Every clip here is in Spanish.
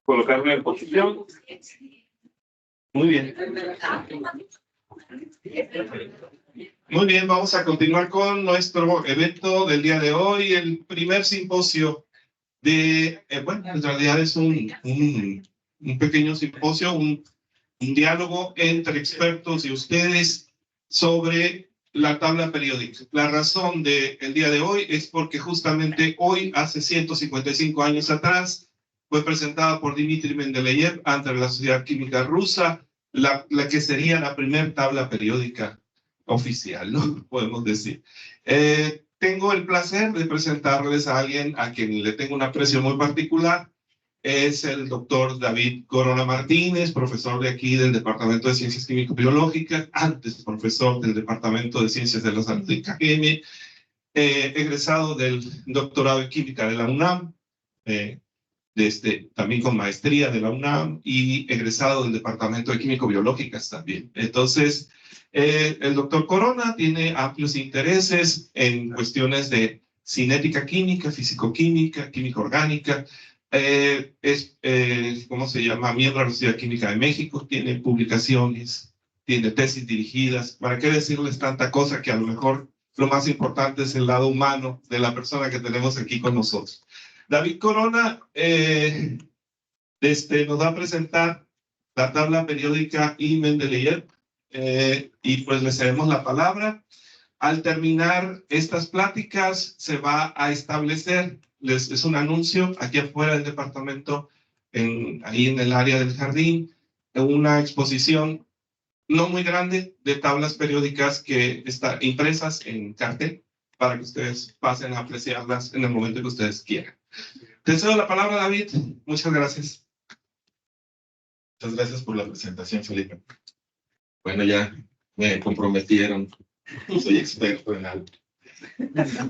Colocarme en posición. Muy bien. Muy bien, vamos a continuar con nuestro evento del día de hoy, el primer simposio de, bueno, en realidad es un pequeño simposio, un diálogo entre expertos y ustedes sobre la tabla periódica. La razón del día de hoy es porque justamente hoy, hace 155 años atrás, fue presentada por Dmitri Mendeleev ante la Sociedad Química Rusa, la que sería la primera tabla periódica oficial, ¿no? Podemos decir. Tengo el placer de presentarles a alguien a quien le tengo un aprecio muy particular. Es el doctor David Corona Martínez, profesor de aquí del Departamento de Ciencias Químico-Biológicas, antes profesor del Departamento de Ciencias de la Salud de KM, egresado del doctorado en Química de la UNAM, también con maestría de la UNAM y egresado del Departamento de Químico-Biológicas también. Entonces, el doctor Corona tiene amplios intereses en cuestiones de cinética química, físico-química, química orgánica. ¿Cómo se llama? Miembro de la Sociedad Química de México, tiene publicaciones, tiene tesis dirigidas. ¿Para qué decirles tanta cosa que a lo mejor lo más importante es el lado humano de la persona que tenemos aquí con nosotros? David Corona nos va a presentar la tabla periódica y Mendeleev, y pues le cedemos la palabra. Al terminar estas pláticas se va a establecer, es un anuncio aquí afuera del departamento, ahí en el área del jardín, una exposición no muy grande de tablas periódicas que están impresas en cartel para que ustedes pasen a apreciarlas en el momento que ustedes quieran. Te cedo la palabra, David. Muchas gracias. Muchas gracias por la presentación, Felipe. Bueno, ya me comprometieron. Soy experto en algo.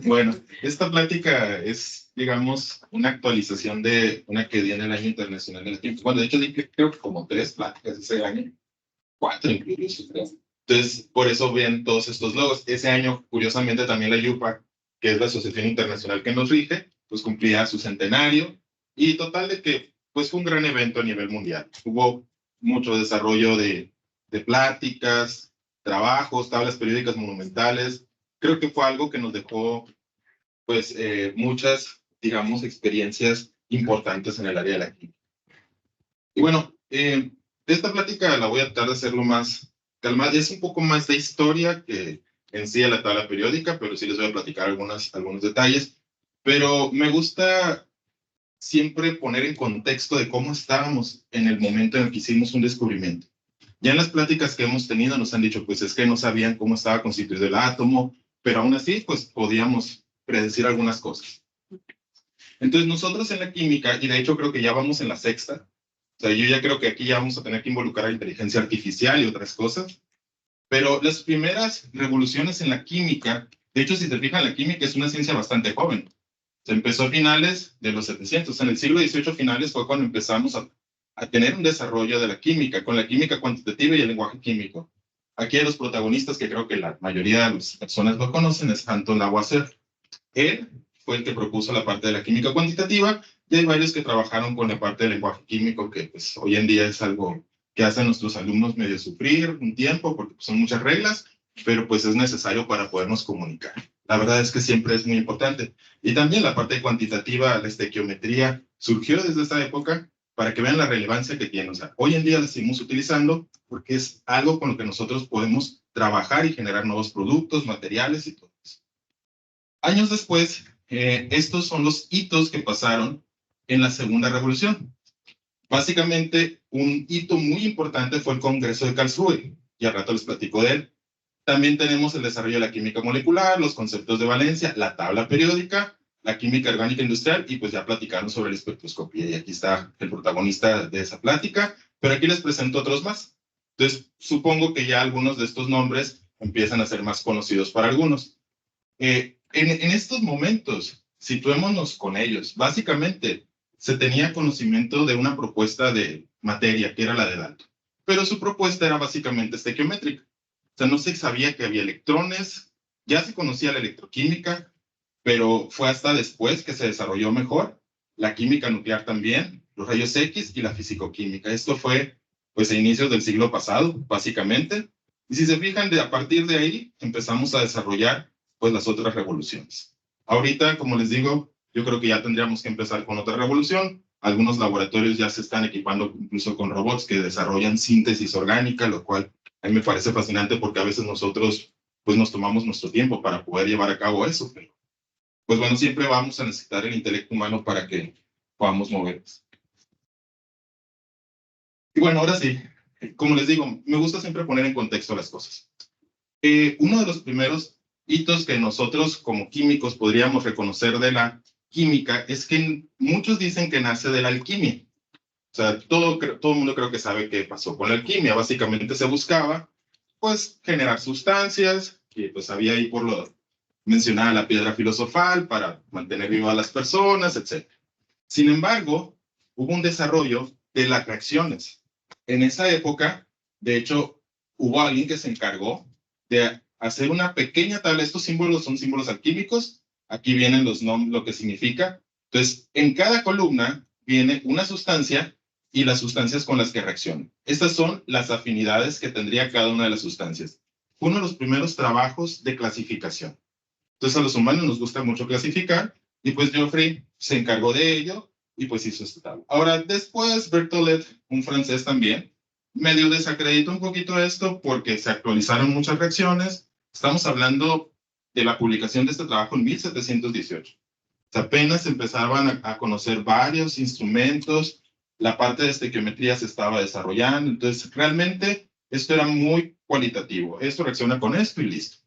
Bueno, esta plática es, digamos, una actualización de una que di en el Año Internacional de la Química. Bueno, de hecho, di creo que como 3 pláticas ese año. 4 incluso, creo. Entonces, por eso ven todos estos logos. Ese año, curiosamente, también la IUPAC, que es la asociación internacional que nos rige, pues cumplía su centenario. Y total de que, pues fue un gran evento a nivel mundial. Hubo mucho desarrollo de pláticas, trabajos, tablas periódicas monumentales. Creo que fue algo que nos dejó, pues, muchas, digamos, experiencias importantes en el área de la química. Y bueno, esta plática la voy a tratar de hacerlo más calmada. Es un poco más de historia que en sí de la tabla periódica, pero sí les voy a platicar algunos detalles. Pero me gusta siempre poner en contexto de cómo estábamos en el momento en el que hicimos un descubrimiento. Ya en las pláticas que hemos tenido nos han dicho, pues es que no sabían cómo estaba constituido el átomo, pero aún así, pues podíamos predecir algunas cosas. Entonces nosotros en la química, y de hecho creo que ya vamos en la 6ª, o sea, yo ya creo que aquí ya vamos a tener que involucrar a inteligencia artificial y otras cosas, pero las primeras revoluciones en la química, de hecho si te fijas, la química es una ciencia bastante joven. Se empezó a finales de los 700, en el siglo XVIII finales fue cuando empezamos a tener un desarrollo de la química, con la química cuantitativa y el lenguaje químico. Aquí hay los protagonistas que creo que la mayoría de las personas lo conocen, es Anton Lavoisier. Él fue el que propuso la parte de la química cuantitativa, y hay varios que trabajaron con la parte del lenguaje químico, que pues hoy en día es algo que hacen nuestros alumnos medio sufrir un tiempo, porque pues, son muchas reglas, pero pues es necesario para podernos comunicar. La verdad es que siempre es muy importante. Y también la parte cuantitativa, la estequiometría, surgió desde esta época para que vean la relevancia que tiene. O sea, hoy en día la seguimos utilizando porque es algo con lo que nosotros podemos trabajar y generar nuevos productos, materiales y todo eso. Años después, estos son los hitos que pasaron en la segunda revolución. Básicamente, un hito muy importante fue el Congreso de Karlsruhe, y al rato les platico de él. También tenemos el desarrollo de la química molecular, los conceptos de valencia, la tabla periódica, la química orgánica industrial, y pues ya platicaron sobre la espectroscopía, y aquí está el protagonista de esa plática, pero aquí les presento otros más. Entonces, supongo que ya algunos de estos nombres empiezan a ser más conocidos para algunos. En estos momentos, situémonos con ellos. Básicamente, se tenía conocimiento de una propuesta de materia, que era la de Dalton, pero su propuesta era básicamente estequiométrica. O sea, no se sabía que había electrones, ya se conocía la electroquímica, pero fue hasta después que se desarrolló mejor la química nuclear también, los rayos X y la fisicoquímica. Esto fue pues a inicios del siglo pasado, básicamente. Y si se fijan, a partir de ahí empezamos a desarrollar pues las otras revoluciones. Ahorita, como les digo, yo creo que ya tendríamos que empezar con otra revolución. Algunos laboratorios ya se están equipando incluso con robots que desarrollan síntesis orgánica, lo cual a mí me parece fascinante porque a veces nosotros pues nos tomamos nuestro tiempo para poder llevar a cabo eso. Pero, pues bueno, siempre vamos a necesitar el intelecto humano para que podamos movernos. Y bueno, ahora sí, como les digo, me gusta siempre poner en contexto las cosas. Uno de los primeros hitos que nosotros como químicos podríamos reconocer de la química es que muchos dicen que nace de la alquimia. O sea, todo el mundo creo que sabe qué pasó con la alquimia. Básicamente se buscaba, pues, generar sustancias, que pues había ahí por lo mencionada la piedra filosofal para mantener vivas a las personas, etc. Sin embargo, hubo un desarrollo de las reacciones. En esa época, de hecho, hubo alguien que se encargó de hacer una pequeña tabla. Estos símbolos son símbolos alquímicos. Aquí vienen los nombres, lo que significa. Entonces, en cada columna viene una sustancia y las sustancias con las que reaccionan. Estas son las afinidades que tendría cada una de las sustancias. Fue uno de los primeros trabajos de clasificación. Entonces, a los humanos nos gusta mucho clasificar y pues Geoffrey se encargó de ello y pues hizo esta tabla. Ahora, después Berthollet, un francés también, medio desacreditó un poquito esto porque se actualizaron muchas reacciones. Estamos hablando de la publicación de este trabajo en 1718. O sea, apenas empezaban a conocer varios instrumentos, la parte de estequiometría se estaba desarrollando, entonces realmente esto era muy cualitativo. Esto reacciona con esto y listo.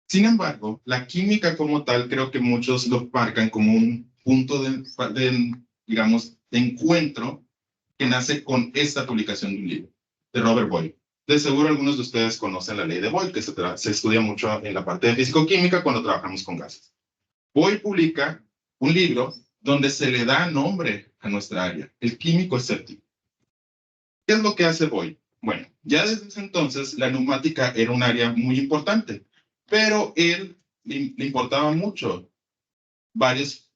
Sin embargo, la química como tal, creo que muchos lo marcan como un punto digamos, de encuentro que nace con esta publicación de un libro, de Robert Boyle. De seguro algunos de ustedes conocen la ley de Boyle, que se estudia mucho en la parte de físico-química cuando trabajamos con gases. Boyle publica un libro donde se le da nombre a nuestra área, el químico escéptico. ¿Qué es lo que hace Boyle? Bueno, ya desde ese entonces la neumática era un área muy importante, pero él le importaba mucho varios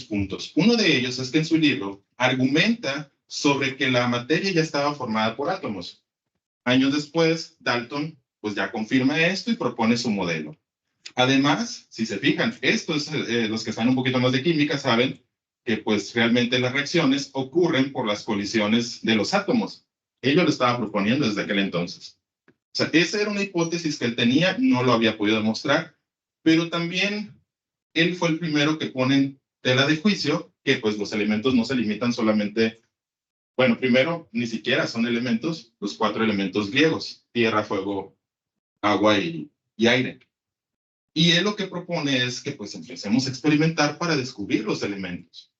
puntos. Uno de ellos es que en su libro argumenta sobre que la materia ya estaba formada por átomos. Años después, Dalton pues ya confirma esto y propone su modelo. Además, si se fijan, estos, los que saben un poquito más de química saben que pues realmente las reacciones ocurren por las colisiones de los átomos. Ellos lo estaban proponiendo desde aquel entonces. O sea, esa era una hipótesis que él tenía, no lo había podido demostrar, pero también él fue el primero que pone en tela de juicio que pues los elementos no se limitan solamente, bueno, primero, ni siquiera son elementos, los 4 elementos griegos, tierra, fuego, agua y aire. Y él lo que propone es que pues empecemos a experimentar para descubrir los elementos.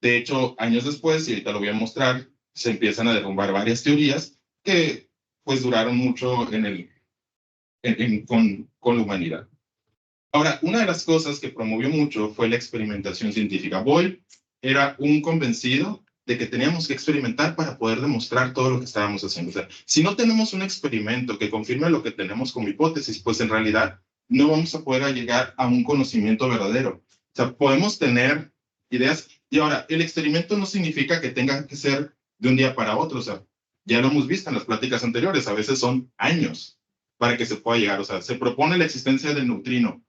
De hecho, años después, y ahorita lo voy a mostrar, se empiezan a derrumbar varias teorías que pues duraron mucho con la humanidad. Ahora, una de las cosas que promovió mucho fue la experimentación científica. Boyle era un convencido de que teníamos que experimentar para poder demostrar todo lo que estábamos haciendo. O sea, si no tenemos un experimento que confirme lo que tenemos como hipótesis, pues en realidad no vamos a poder llegar a un conocimiento verdadero. O sea, podemos tener ideas. Y ahora, el experimento no significa que tenga que ser de un día para otro. O sea, ya lo hemos visto en las pláticas anteriores, a veces son años para que se pueda llegar. O sea, se propone la existencia del neutrino,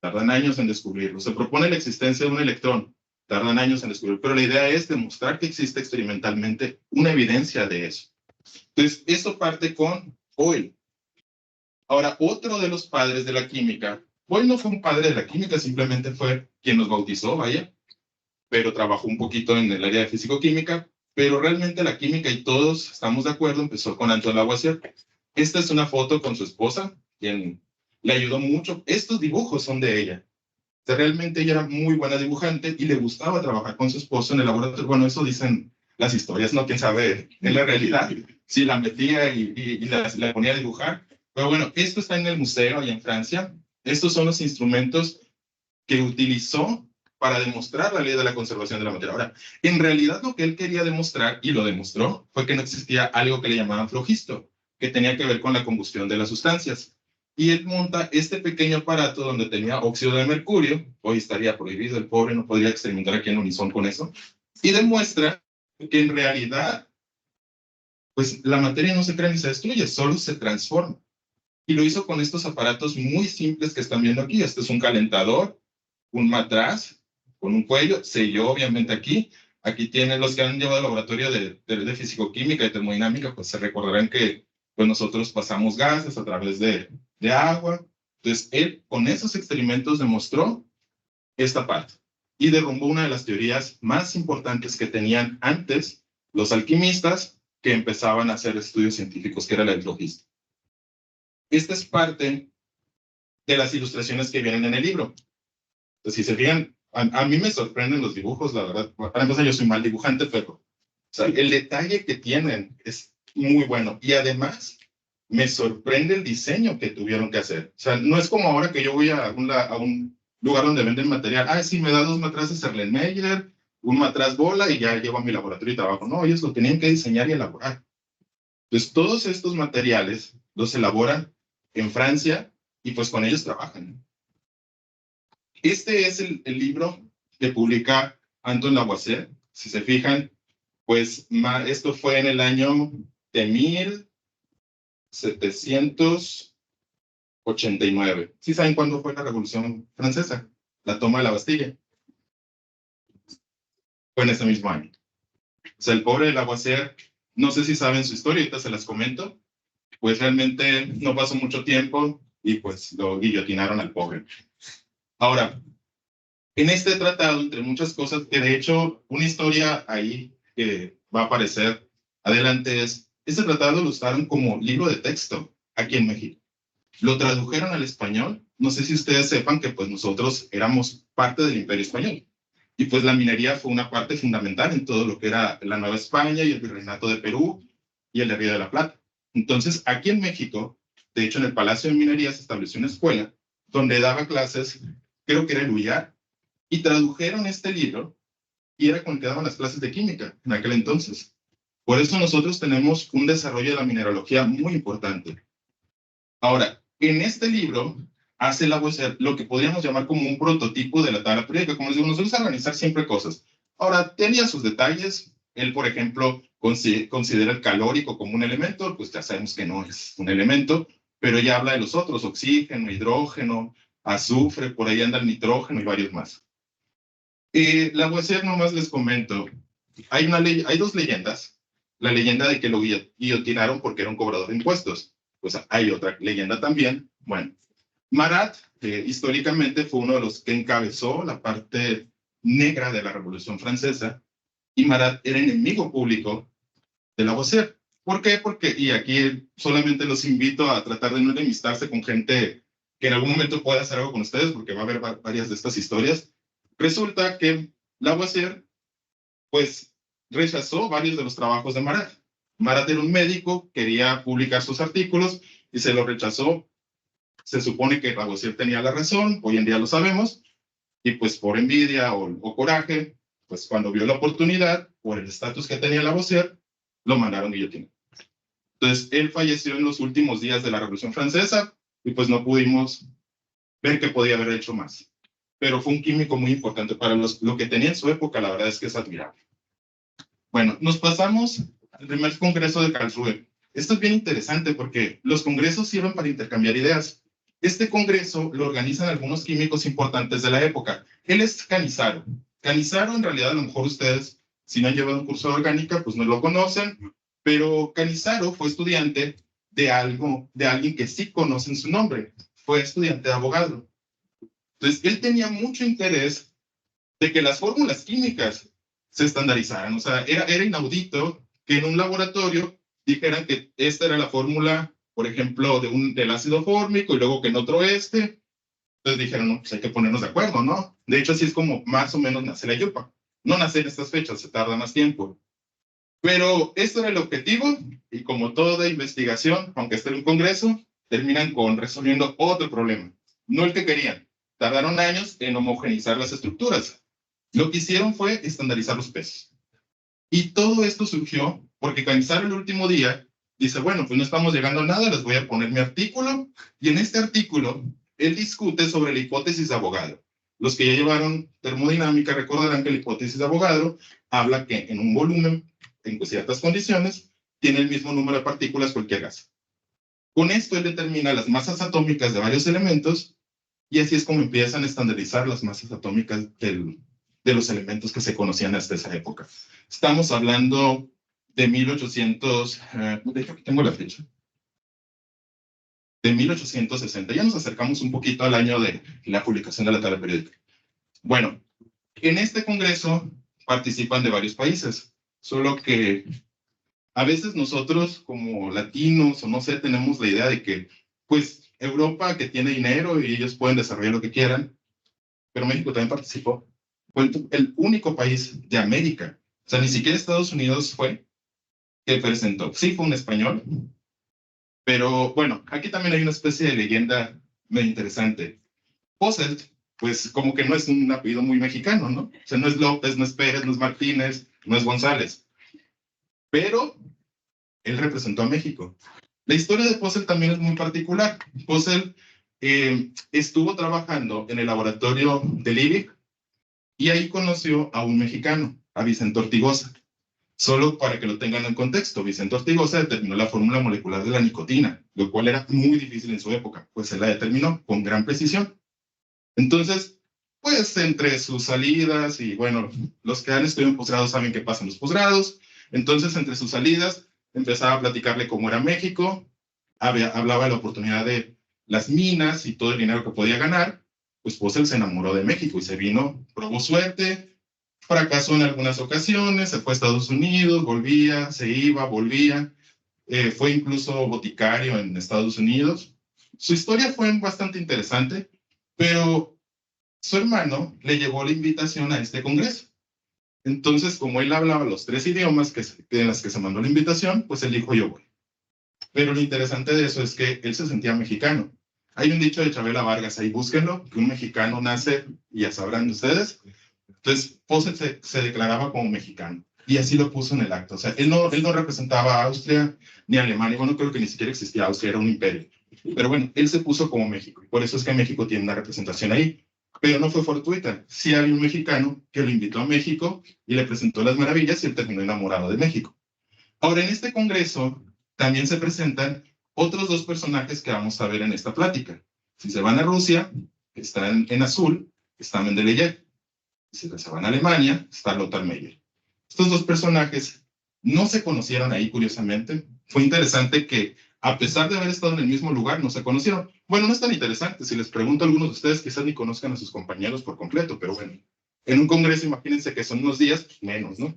tardan años en descubrirlo. Se propone la existencia de un electrón, tardan años en descubrirlo. Pero la idea es demostrar que existe experimentalmente una evidencia de eso. Entonces, esto parte con Boyle. Ahora, otro de los padres de la química, Boyle no fue un padre de la química, simplemente fue quien nos bautizó, vaya, pero trabajó un poquito en el área de físico-química, pero realmente la química, y todos estamos de acuerdo, empezó con Antoine Lavoisier. Esta es una foto con su esposa, quien le ayudó mucho. Estos dibujos son de ella. O sea, realmente ella era muy buena dibujante y le gustaba trabajar con su esposo en el laboratorio. Bueno, eso dicen las historias, no quién sabe en la realidad. Si la metía y la ponía a dibujar. Pero bueno, esto está en el museo allá en Francia. Estos son los instrumentos que utilizó para demostrar la ley de la conservación de la materia. Ahora, en realidad lo que él quería demostrar, y lo demostró, fue que no existía algo que le llamaban flogisto, que tenía que ver con la combustión de las sustancias. y él monta este pequeño aparato donde tenía óxido de mercurio, hoy estaría prohibido, el pobre no podría experimentar aquí en Unison con eso, y demuestra que en realidad, pues la materia no se crea ni se destruye, solo se transforma. Y lo hizo con estos aparatos muy simples que están viendo aquí. Este es un calentador, un matraz con un cuello, selló obviamente aquí. Aquí tienen los que han llevado al laboratorio de fisicoquímica y termodinámica, pues se recordarán que pues nosotros pasamos gases a través de agua. Entonces, él con esos experimentos demostró esta parte y derrumbó una de las teorías más importantes que tenían antes los alquimistas que empezaban a hacer estudios científicos, que era la hidrogía. Esta es parte de las ilustraciones que vienen en el libro. Entonces, si se fijan, a mí me sorprenden los dibujos, la verdad. Para empezar, yo soy mal dibujante, pero o sea, el detalle que tienen es muy bueno. Y además, me sorprende el diseño que tuvieron que hacer. O sea, no es como ahora que yo voy a un lugar donde venden material. Ah, sí, me da 2 matraces Erlenmeyer, un matraz bola y ya llevo a mi laboratorio y trabajo. No, ellos lo tenían que diseñar y elaborar. Entonces, todos estos materiales los elaboran en Francia y pues con ellos trabajan. Este es el libro que publica Anton Lavoisier. Si se fijan, pues esto fue en el año de 1789. ¿Sí saben cuándo fue la Revolución Francesa? La toma de la Bastilla. Fue en ese mismo año. O sea, el pobre Lavoisier, no sé si saben su historia, ahorita se las comento, pues realmente no pasó mucho tiempo y pues lo guillotinaron al pobre. Ahora, en este tratado, entre muchas cosas, que de hecho una historia ahí que va a aparecer adelante es, este tratado lo usaron como libro de texto aquí en México. Lo tradujeron al español. No sé si ustedes sepan que pues nosotros éramos parte del Imperio Español. Y pues la minería fue una parte fundamental en todo lo que era la Nueva España y el Virreinato de Perú y el de Río de la Plata. Entonces, aquí en México, de hecho en el Palacio de Minería se estableció una escuela donde daba clases, creo que era el Ullar, y tradujeron este libro y era con el que daban las clases de química en aquel entonces. Por eso nosotros tenemos un desarrollo de la mineralogía muy importante. Ahora, en este libro hace Lavoisier lo que podríamos llamar como un prototipo de la tabla periódica. Como les digo, nosotros organizar siempre cosas. Ahora, tenía sus detalles. Él, por ejemplo, considera el calórico como un elemento, pues ya sabemos que no es un elemento, pero ya habla de los otros, oxígeno, hidrógeno, azufre, por ahí anda el nitrógeno y varios más. Lavoisier, nomás les comento, hay 2 leyendas. La leyenda de que lo guillotinaron porque era un cobrador de impuestos. Pues hay otra leyenda también. Bueno, Marat, históricamente fue uno de los que encabezó la parte negra de la Revolución Francesa, y Marat era enemigo público de Lavoisier. ¿Por qué? Porque, y aquí solamente los invito a tratar de no enemistarse con gente que en algún momento pueda hacer algo con ustedes, porque va a haber varias de estas historias. Resulta que Lavoisier, pues, rechazó varios de los trabajos de Marat. Marat era un médico, quería publicar sus artículos y se lo rechazó. Se supone que Lavoisier tenía la razón, hoy en día lo sabemos, y pues por envidia o coraje, pues cuando vio la oportunidad, por el estatus que tenía Lavoisier, lo mandaron guillotinar. Entonces, él falleció en los últimos días de la Revolución Francesa y pues no pudimos ver que podía haber hecho más. Pero fue un químico muy importante para lo que tenía en su época, la verdad es que es admirable. Bueno, nos pasamos al primer congreso de Karlsruhe. Esto es bien interesante porque los congresos sirven para intercambiar ideas. Este congreso lo organizan algunos químicos importantes de la época. Él es Canizaro. Canizaro, en realidad, a lo mejor ustedes, si no han llevado un curso de orgánica, pues no lo conocen, pero Canizaro fue estudiante de alguien que sí conocen su nombre. Fue estudiante de abogado. Entonces, él tenía mucho interés de que las fórmulas químicas se estandarizaran. O sea, era inaudito que en un laboratorio dijeran que esta era la fórmula, por ejemplo, del ácido fórmico y luego que en otro este. Entonces dijeron, no, pues hay que ponernos de acuerdo, ¿no? De hecho, así es como más o menos nace la yupa. No nace en estas fechas, se tarda más tiempo. Pero esto era el objetivo y como toda investigación, aunque esté en un congreso, terminan con resolviendo otro problema. No el que querían. Tardaron años en homogeneizar las estructuras. Lo que hicieron fue estandarizar los pesos. Y todo esto surgió porque Canizaro el último día dice, bueno, pues no estamos llegando a nada, les voy a poner mi artículo, y en este artículo él discute sobre la hipótesis de Avogadro. Los que ya llevaron termodinámica recordarán que la hipótesis de Avogadro habla que en un volumen, en ciertas condiciones, tiene el mismo número de partículas cualquier gas. Con esto él determina las masas atómicas de varios elementos, y así es como empiezan a estandarizar las masas atómicas de los elementos que se conocían hasta esa época. Estamos hablando de 1800, de hecho aquí tengo la fecha, de 1860. Ya nos acercamos un poquito al año de la publicación de la tabla periódica. Bueno, en este congreso participan de varios países, solo que a veces nosotros como latinos o no sé, tenemos la idea de que pues Europa que tiene dinero y ellos pueden desarrollar lo que quieran, pero México también participó. Fue el único país de América, o sea, ni siquiera Estados Unidos fue, que presentó. Sí, fue un español, pero bueno, aquí también hay una especie de leyenda muy interesante. Posselt, pues como que no es un apellido muy mexicano, ¿no? O sea, no es López, no es Pérez, no es Martínez, no es González, pero él representó a México. La historia de Posselt también es muy particular. Posselt estuvo trabajando en el laboratorio de Liebig y ahí conoció a un mexicano, a Vicente Ortigosa. Solo para que lo tengan en contexto, Vicente Ortigosa determinó la fórmula molecular de la nicotina, lo cual era muy difícil en su época, pues él la determinó con gran precisión. Entonces, pues entre sus salidas y bueno, los que han estudiado en posgrado saben qué pasa en los posgrados, entonces entre sus salidas empezaba a platicarle cómo era México, hablaba de la oportunidad de las minas y todo el dinero que podía ganar, pues él se enamoró de México y se vino, probó suerte, fracasó en algunas ocasiones, se fue a Estados Unidos, volvía, se iba, volvía, fue incluso boticario en Estados Unidos. Su historia fue bastante interesante, pero su hermano le llevó la invitación a este congreso. Entonces, como él hablaba los 3 idiomas en las que se mandó la invitación, pues él dijo, yo voy. Pero lo interesante de eso es que él se sentía mexicano. Hay un dicho de Chabela Vargas, ahí búsquenlo, que un mexicano nace, y ya sabrán ustedes. Entonces, Posselt se declaraba como mexicano, y así lo puso en el acto. O sea, él no representaba a Austria ni a Alemania, bueno, creo que ni siquiera existía Austria, era un imperio. Pero bueno, él se puso como México, y por eso es que México tiene una representación ahí. Pero no fue fortuita. Sí había un mexicano que lo invitó a México y le presentó las maravillas y él terminó enamorado de México. Ahora, en este congreso también se presentan otros 2 personajes que vamos a ver en esta plática. Si se van a Rusia, está en azul, está Mendeleev. Si se van a Alemania, está Lothar Meyer. Estos 2 personajes no se conocieron ahí, curiosamente. Fue interesante que, a pesar de haber estado en el mismo lugar, no se conocieron. Bueno, no es tan interesante. Si les pregunto a algunos de ustedes, quizás ni conozcan a sus compañeros por completo, pero bueno, en un congreso, imagínense que son unos días, menos, ¿no?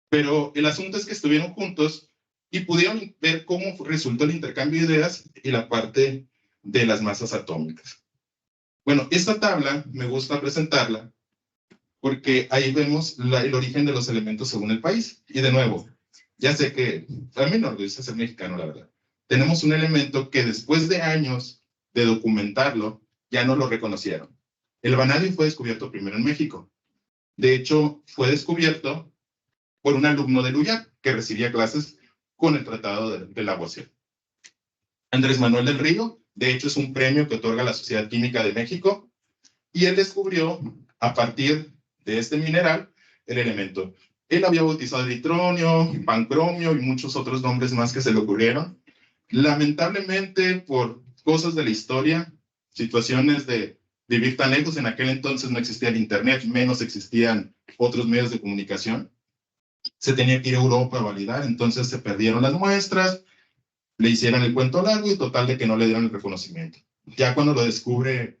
Pero el asunto es que estuvieron juntos y pudieron ver cómo resultó el intercambio de ideas y la parte de las masas atómicas. Bueno, esta tabla me gusta presentarla porque ahí vemos el origen de los elementos según el país. Y de nuevo, ya sé que a mí me enorgullece ser mexicano, la verdad. Tenemos un elemento que después de años de documentarlo, ya no lo reconocieron. El vanadio fue descubierto primero en México. De hecho, fue descubierto por un alumno de Luya que recibía clases con el Tratado de Lavoisier. Andrés Manuel del Río, de hecho, es un premio que otorga la Sociedad Química de México, y él descubrió, a partir de este mineral, el elemento. Él había bautizado eritronio, pancromio y muchos otros nombres más que se le ocurrieron. Lamentablemente, por cosas de la historia, situaciones de vivir tan lejos, en aquel entonces no existía el internet, menos existían otros medios de comunicación. Se tenía que ir a Europa a validar, entonces se perdieron las muestras, le hicieron el cuento largo y total de que no le dieron el reconocimiento. Ya cuando lo descubre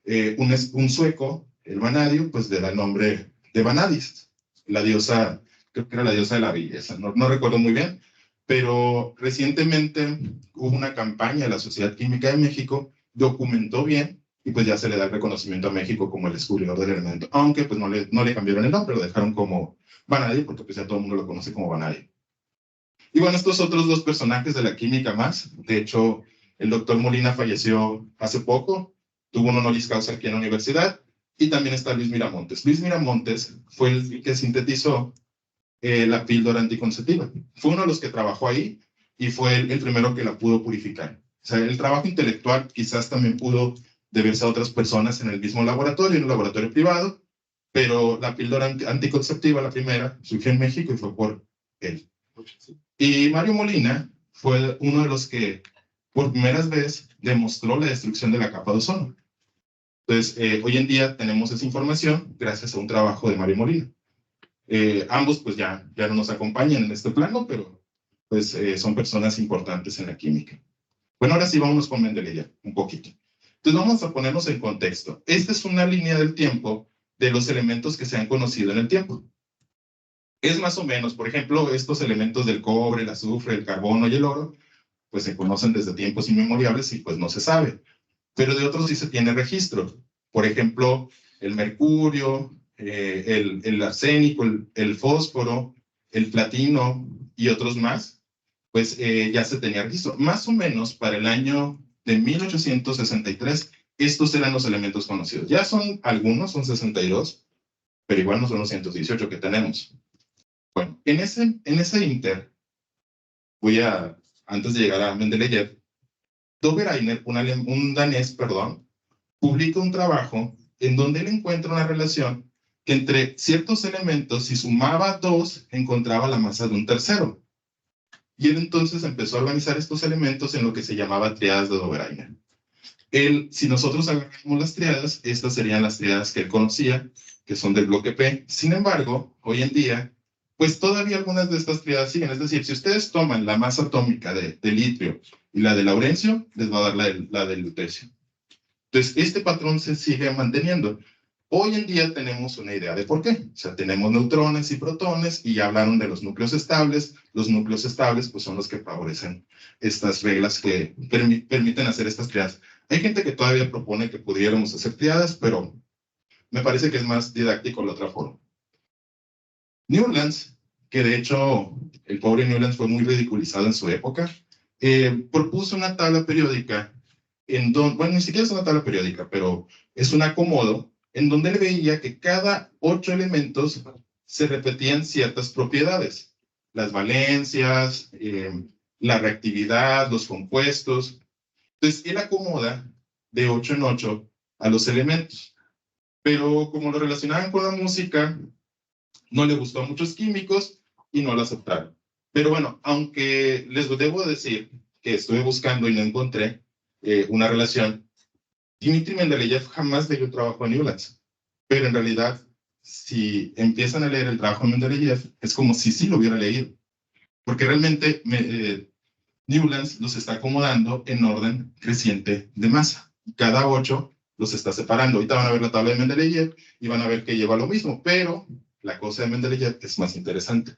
un sueco, el vanadio, pues le da el nombre de Vanadis, la diosa, creo que era la diosa de la belleza, no recuerdo muy bien, pero recientemente hubo una campaña de la Sociedad Química de México, documentó bien, y pues ya se le da el reconocimiento a México como el descubridor del elemento, aunque pues no le cambiaron el nombre, lo dejaron como vanadio, porque pues ya todo el mundo lo conoce como vanadio. Y bueno, estos otros 2 personajes de la química más, de hecho, el doctor Molina falleció hace poco, tuvo un honoris causa aquí en la universidad, y también está Luis Miramontes. Luis Miramontes fue el que sintetizó la píldora anticonceptiva. Fue uno de los que trabajó ahí, y fue el primero que la pudo purificar. O sea, el trabajo intelectual quizás también pudo deberse a otras personas en el mismo laboratorio, en un laboratorio privado, pero la píldora anticonceptiva, la primera, surgió en México y fue por él. Y Mario Molina fue uno de los que por primera vez demostró la destrucción de la capa de ozono. Entonces, hoy en día tenemos esa información gracias a un trabajo de Mario Molina. Ambos pues ya no nos acompañan en este plano, pero pues son personas importantes en la química. Bueno, ahora sí vámonos con Mendeleev un poquito. Entonces vamos a ponernos en contexto. Esta es una línea del tiempo de los elementos que se han conocido en el tiempo. Es más o menos, por ejemplo, estos elementos del cobre, el azufre, el carbono y el oro, pues se conocen desde tiempos inmemoriales y pues no se sabe. Pero de otros sí se tiene registro. Por ejemplo, el mercurio, el arsénico, el fósforo, el platino y otros más, pues ya se tenía registro. Más o menos para el año de 1863, estos eran los elementos conocidos. Ya son algunos, son 62, pero igual no son los 118 que tenemos. Bueno, en ese inter, antes de llegar a Mendeleev, Dove Reiner, un danés, perdón, publica un trabajo en donde él encuentra una relación que entre ciertos elementos, si sumaba dos, encontraba la masa de un tercero. Y él entonces empezó a organizar estos elementos en lo que se llamaba triadas de Dove Reiner. Si nosotros agarramos las triadas, estas serían las triadas que él conocía, que son del bloque P. Sin embargo, hoy en día, pues todavía algunas de estas triadas siguen. Es decir, si ustedes toman la masa atómica de litio y la de laurencio, les va a dar la del lutecio. Entonces, este patrón se sigue manteniendo. Hoy en día tenemos una idea de por qué. O sea, tenemos neutrones y protones y ya hablaron de los núcleos estables. Los núcleos estables pues, son los que favorecen estas reglas que permiten hacer estas triadas. Hay gente que todavía propone que pudiéramos hacer triadas, pero me parece que es más didáctico la otra forma. Newlands, que de hecho el pobre Newlands fue muy ridiculizado en su época, propuso una tabla periódica en donde, bueno, ni siquiera es una tabla periódica, pero es un acomodo en donde él veía que cada 8 elementos se repetían ciertas propiedades. Las valencias, la reactividad, los compuestos. Entonces, él acomoda de 8 en 8 a los elementos. Pero como lo relacionaban con la música, no le gustó a muchos químicos y no lo aceptaron. Pero bueno, aunque les debo decir que estuve buscando y no encontré una relación, Dmitri Mendeleev jamás leyó el trabajo de Newlands. Pero en realidad, si empiezan a leer el trabajo de Mendeleev, es como si sí lo hubiera leído. Porque realmente Newlands los está acomodando en orden creciente de masa. Cada 8 los está separando. Ahorita van a ver la tabla de Mendeleev y van a ver que lleva lo mismo, pero la cosa de Mendeleev es más interesante.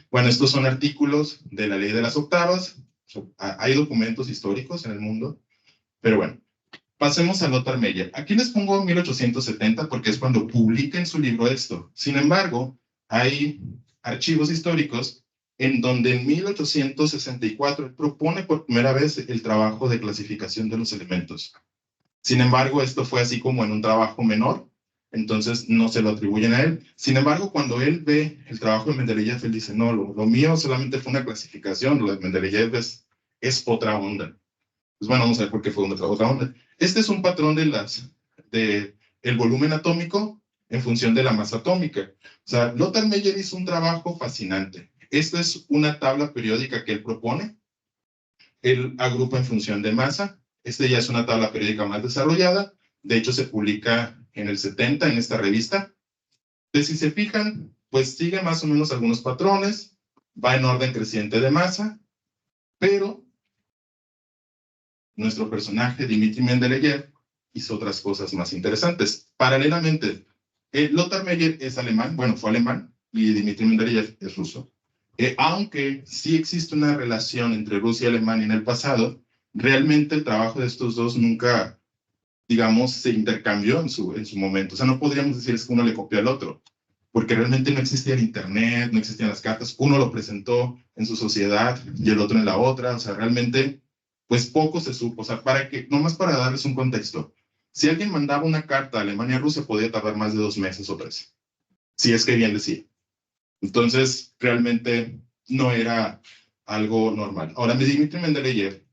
Bueno, estos son artículos de la ley de las octavas. Hay documentos históricos en el mundo, pero bueno, pasemos a Lothar Meyer. Aquí les pongo 1870 porque es cuando publica en su libro esto. Sin embargo, hay archivos históricos en donde en 1864 propone por primera vez el trabajo de clasificación de los elementos. Sin embargo, esto fue así como en un trabajo menor, entonces no se lo atribuyen a él. Sin embargo, cuando él ve el trabajo de Mendeleev, él dice, no, lo mío solamente fue una clasificación, lo de Mendeleev es otra onda. Pues bueno, vamos a ver por qué fue otra onda. Este es un patrón de el volumen atómico en función de la masa atómica. O sea, Lothar Meyer hizo un trabajo fascinante. Esta es una tabla periódica que él propone. Él agrupa en función de masa. Esta ya es una tabla periódica más desarrollada. De hecho, se publica en el 70 en esta revista. Entonces, si se fijan, pues sigue más o menos algunos patrones. Va en orden creciente de masa. Pero nuestro personaje, Dmitri Mendeleev, hizo otras cosas más interesantes. Paralelamente, Lothar Meyer es alemán, bueno, fue alemán, y Dmitri Mendeleev es ruso. Aunque sí existe una relación entre Rusia y Alemania en el pasado, realmente el trabajo de estos dos nunca, digamos, se intercambió en su momento. O sea, no podríamos decir que uno le copió al otro, porque realmente no existía el internet, no existían las cartas. Uno lo presentó en su sociedad y el otro en la otra. O sea, realmente, pues poco se supo. O sea, nomás para darles un contexto, si alguien mandaba una carta a Alemania a Rusia, podía tardar más de 2 meses o 3, si es que bien decía. Entonces, realmente no era algo normal. Ahora, Dmitri Mendeleev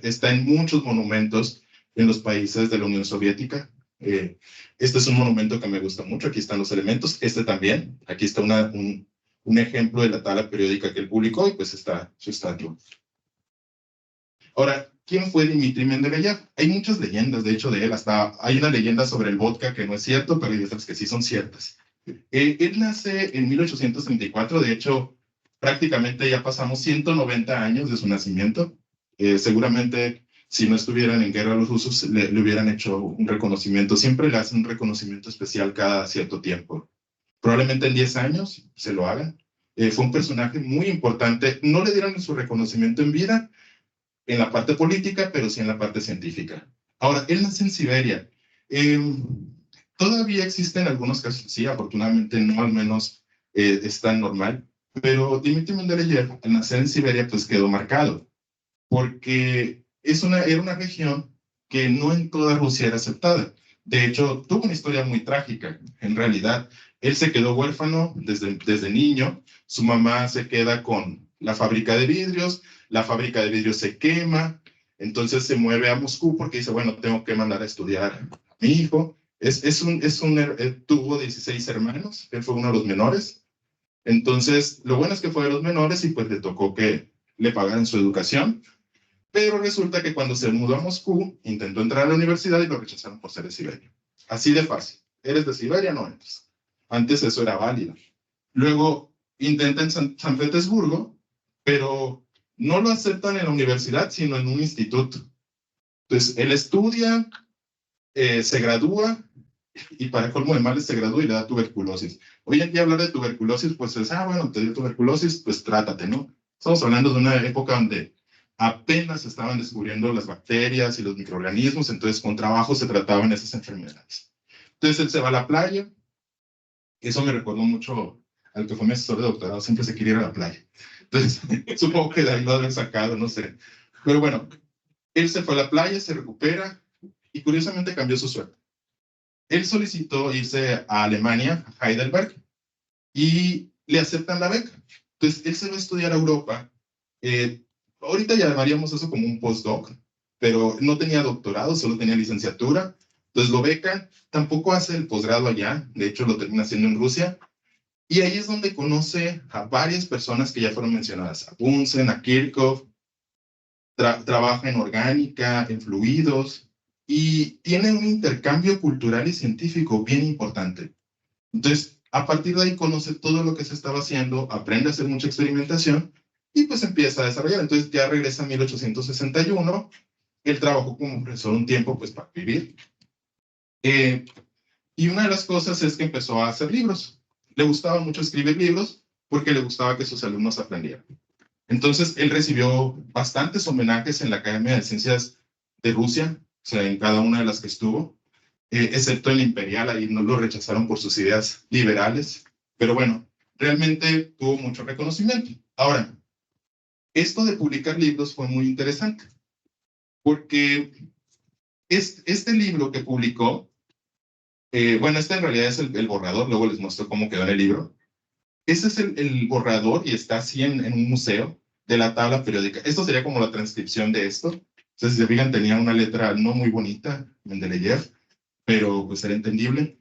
está en muchos monumentos en los países de la Unión Soviética. Este es un monumento que me gusta mucho. Aquí están los elementos. Este también. Aquí está un ejemplo de la tabla periódica que él publicó y pues está su estatua. Ahora, ¿quién fue Dmitri Mendeleev? Hay muchas leyendas, de hecho, de él. Hasta hay una leyenda sobre el vodka que no es cierto, pero hay otras que sí son ciertas. Él nace en 1834. De hecho, prácticamente ya pasamos 190 años de su nacimiento. Seguramente, si no estuvieran en guerra los rusos, le hubieran hecho un reconocimiento. Siempre le hacen un reconocimiento especial cada cierto tiempo. Probablemente en 10 años se lo hagan. Fue un personaje muy importante. No le dieron su reconocimiento en vida, en la parte política, pero sí en la parte científica. Ahora, él nace en Siberia. Todavía existen algunos casos, sí, afortunadamente no, al menos es tan normal, pero Dmitri Mendeleev, al nacer en Siberia, pues quedó marcado, porque era una región que no en toda Rusia era aceptada. De hecho, tuvo una historia muy trágica, en realidad. Él se quedó huérfano desde niño, su mamá se queda con la fábrica de vidrios, la fábrica de vidrios se quema, entonces se mueve a Moscú porque dice, bueno, tengo que mandar a estudiar a mi hijo. Tuvo 16 hermanos, él fue uno de los menores. Entonces, lo bueno es que fue de los menores y pues le tocó que le pagaran su educación. Pero resulta que cuando se mudó a Moscú, intentó entrar a la universidad y lo rechazaron por ser de Siberia. Así de fácil. Eres de Siberia, no entras. Antes eso era válido. Luego intenta en San Petersburgo, pero no lo aceptan en la universidad, sino en un instituto. Entonces, él estudia, se gradúa, y para colmo de males se gradúa y le da tuberculosis. Hoy en día hablar de tuberculosis, pues es, bueno, te dio tuberculosis, pues trátate, ¿no? Estamos hablando de una época donde apenas estaban descubriendo las bacterias y los microorganismos, entonces con trabajo se trataban esas enfermedades. Entonces él se va a la playa, eso me recordó mucho al que fue mi asesor de doctorado, siempre se quería ir a la playa. Entonces, supongo que de ahí lo habían sacado, no sé. Pero bueno, él se fue a la playa, se recupera y curiosamente cambió su suerte. Él solicitó irse a Alemania, a Heidelberg, y le aceptan la beca. Entonces, él se va a estudiar a Europa. Ahorita ya llamaríamos eso como un postdoc, pero no tenía doctorado, solo tenía licenciatura. Entonces lo becan, tampoco hace el posgrado allá, de hecho lo termina haciendo en Rusia. Y ahí es donde conoce a varias personas que ya fueron mencionadas, a Bunsen, a Kirchhoff, trabaja en orgánica, en fluidos, y tiene un intercambio cultural y científico bien importante. Entonces, a partir de ahí conoce todo lo que se estaba haciendo, aprende a hacer mucha experimentación, y pues empieza a desarrollar. Entonces ya regresa en 1861, él trabajó como profesor un tiempo pues para vivir. Y una de las cosas es que empezó a hacer libros. Le gustaba mucho escribir libros porque le gustaba que sus alumnos aprendieran. Entonces, él recibió bastantes homenajes en la Academia de Ciencias de Rusia, o sea, en cada una de las que estuvo, excepto en la Imperial, ahí no lo rechazaron por sus ideas liberales, pero bueno, realmente tuvo mucho reconocimiento. Ahora, esto de publicar libros fue muy interesante, porque este libro que publicó, bueno, este en realidad es el borrador, luego les muestro cómo quedó en el libro. Este es el borrador y está así en un museo de la tabla periódica. Esto sería como la transcripción de esto. Entonces, si se fijan, tenía una letra no muy bonita, Mendeleev, pero pues era entendible.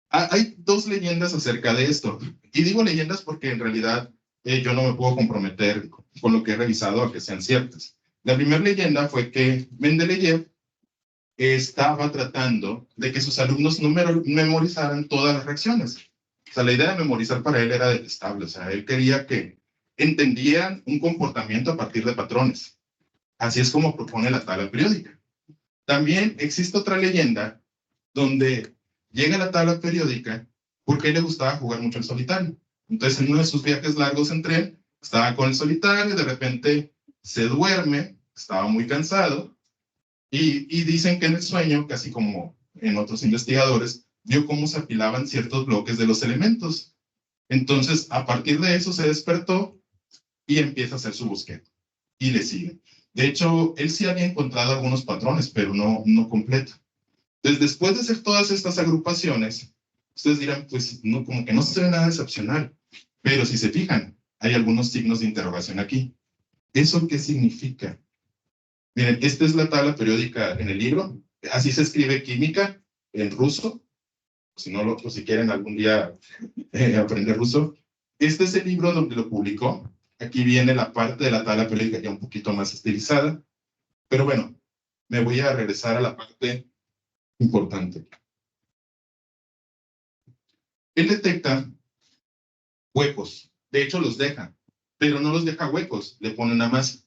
Hay dos leyendas acerca de esto. Y digo leyendas porque en realidad yo no me puedo comprometer con lo que he revisado a que sean ciertas. La primera leyenda fue que Mendeleev estaba tratando de que sus alumnos no memorizaran todas las reacciones. O sea, la idea de memorizar para él era detestable. O sea, él quería que entendieran un comportamiento a partir de patrones. Así es como propone la tabla periódica. También existe otra leyenda donde llega la tabla periódica porque a él le gustaba jugar mucho al solitario. Entonces, en uno de sus viajes largos en tren, estaba con el solitario, de repente se duerme, estaba muy cansado, y dicen que en el sueño, casi como en otros investigadores, vio cómo se apilaban ciertos bloques de los elementos. Entonces, a partir de eso se despertó y empieza a hacer su búsqueda. Y le sigue. De hecho, él sí había encontrado algunos patrones, pero no completo. Entonces, después de hacer todas estas agrupaciones, ustedes dirán, pues, no, como que no se ve nada excepcional. Pero si se fijan, hay algunos signos de interrogación aquí. ¿Eso qué significa? Miren, esta es la tabla periódica en el libro. Así se escribe química en ruso. Si no lo, si quieren algún día aprender ruso. Este es el libro donde lo publicó. Aquí viene la parte de la tabla periódica ya un poquito más estilizada. Pero bueno, me voy a regresar a la parte importante. Él detecta huecos. De hecho, los deja, pero no los deja huecos, le pone nada más.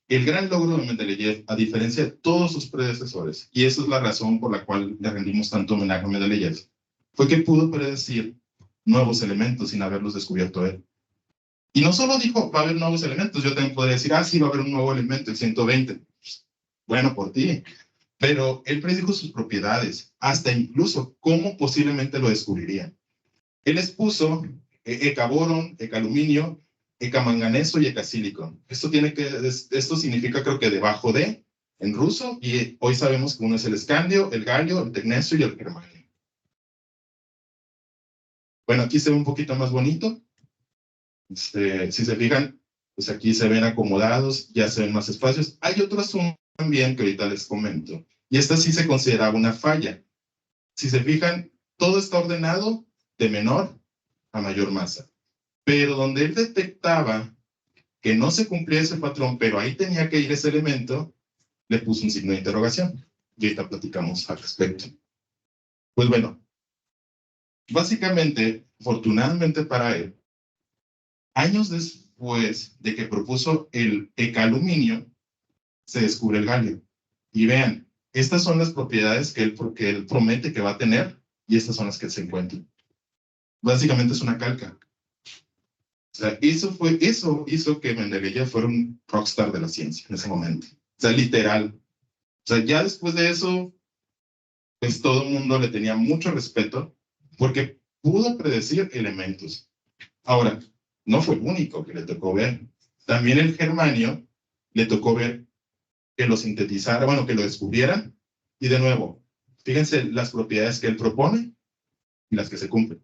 El gran logro de Mendeleev, a diferencia de todos sus predecesores, y esa es la razón por la cual le rendimos tanto homenaje a Mendeleev, fue que pudo predecir nuevos elementos sin haberlos descubierto él. Y no solo dijo, va a haber nuevos elementos, yo también podría decir, sí, va a haber un nuevo elemento, el 120. Bueno, por ti. Pero él predijo sus propiedades, hasta incluso cómo posiblemente lo descubrirían. Él expuso ecaboron, ecaluminio, ecamanganeso y ecasilicon. Esto significa, creo que debajo de, en ruso, y hoy sabemos que uno es el escandio, el galio, el tecnecio y el germanio. Bueno, aquí se ve un poquito más bonito. Si se fijan, pues aquí se ven acomodados, ya se ven más espacios. Hay otro asunto también que ahorita les comento, y esta sí se consideraba una falla. Si se fijan, todo está ordenado de menor a mayor masa. Pero donde él detectaba que no se cumplía ese patrón, pero ahí tenía que ir ese elemento, le puso un signo de interrogación. Y ahorita platicamos al respecto. Pues bueno, básicamente, afortunadamente para él, años después de que propuso el ecaluminio, se descubre el galio. Y vean, estas son las propiedades que él promete que va a tener y estas son las que se encuentran. Básicamente es una calca. O sea, eso hizo que Mendeleev fuera un rockstar de la ciencia en ese momento. O sea, literal. O sea, ya después de eso, pues todo el mundo le tenía mucho respeto porque pudo predecir elementos. Ahora, no fue el único que le tocó ver. También el germanio le tocó ver que lo sintetizara, bueno, que lo descubriera. Y de nuevo, fíjense las propiedades que él propone y las que se cumplen.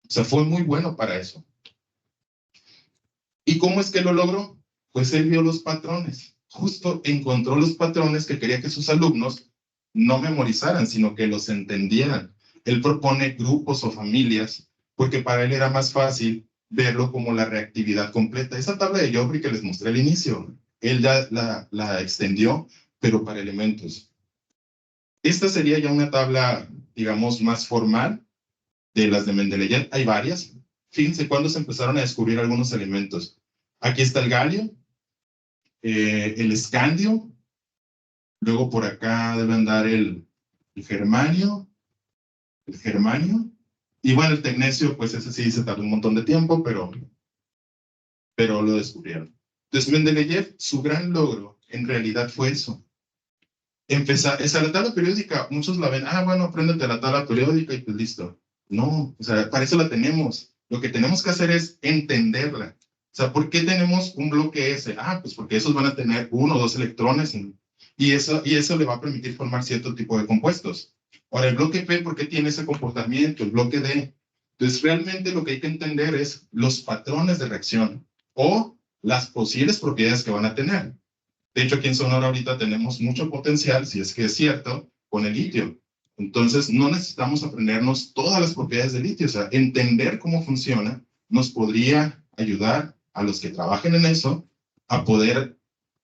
O sea, fue muy bueno para eso. ¿Y cómo es que lo logró? Pues él vio los patrones. Justo encontró los patrones que quería que sus alumnos no memorizaran, sino que los entendieran. Él propone grupos o familias, porque para él era más fácil verlo como la reactividad completa. Esa tabla de Joffrey que les mostré al inicio, él ya la extendió, pero para elementos. Esta sería ya una tabla, digamos, más formal de las de Mendeleev. Hay varias. Fíjense cuándo se empezaron a descubrir algunos elementos. Aquí está el galio, el escandio, luego por acá debe andar el germanio, y bueno, el tecnecio, pues ese sí se tardó un montón de tiempo, pero lo descubrieron. Entonces Mendeleev, su gran logro en realidad fue eso. Esa la tabla periódica, muchos la ven, bueno, apréndete la tabla periódica y pues listo. No, o sea, para eso la tenemos. Lo que tenemos que hacer es entenderla. O sea, ¿por qué tenemos un bloque S? Pues porque esos van a tener 1 o 2 electrones y eso le va a permitir formar cierto tipo de compuestos. Ahora, el bloque P, ¿por qué tiene ese comportamiento? El bloque D. Entonces, realmente lo que hay que entender es los patrones de reacción o las posibles propiedades que van a tener. De hecho, aquí en Sonora ahorita tenemos mucho potencial, si es que es cierto, con el litio. Entonces, no necesitamos aprendernos todas las propiedades del litio. O sea, entender cómo funciona nos podría ayudar a los que trabajen en eso a poder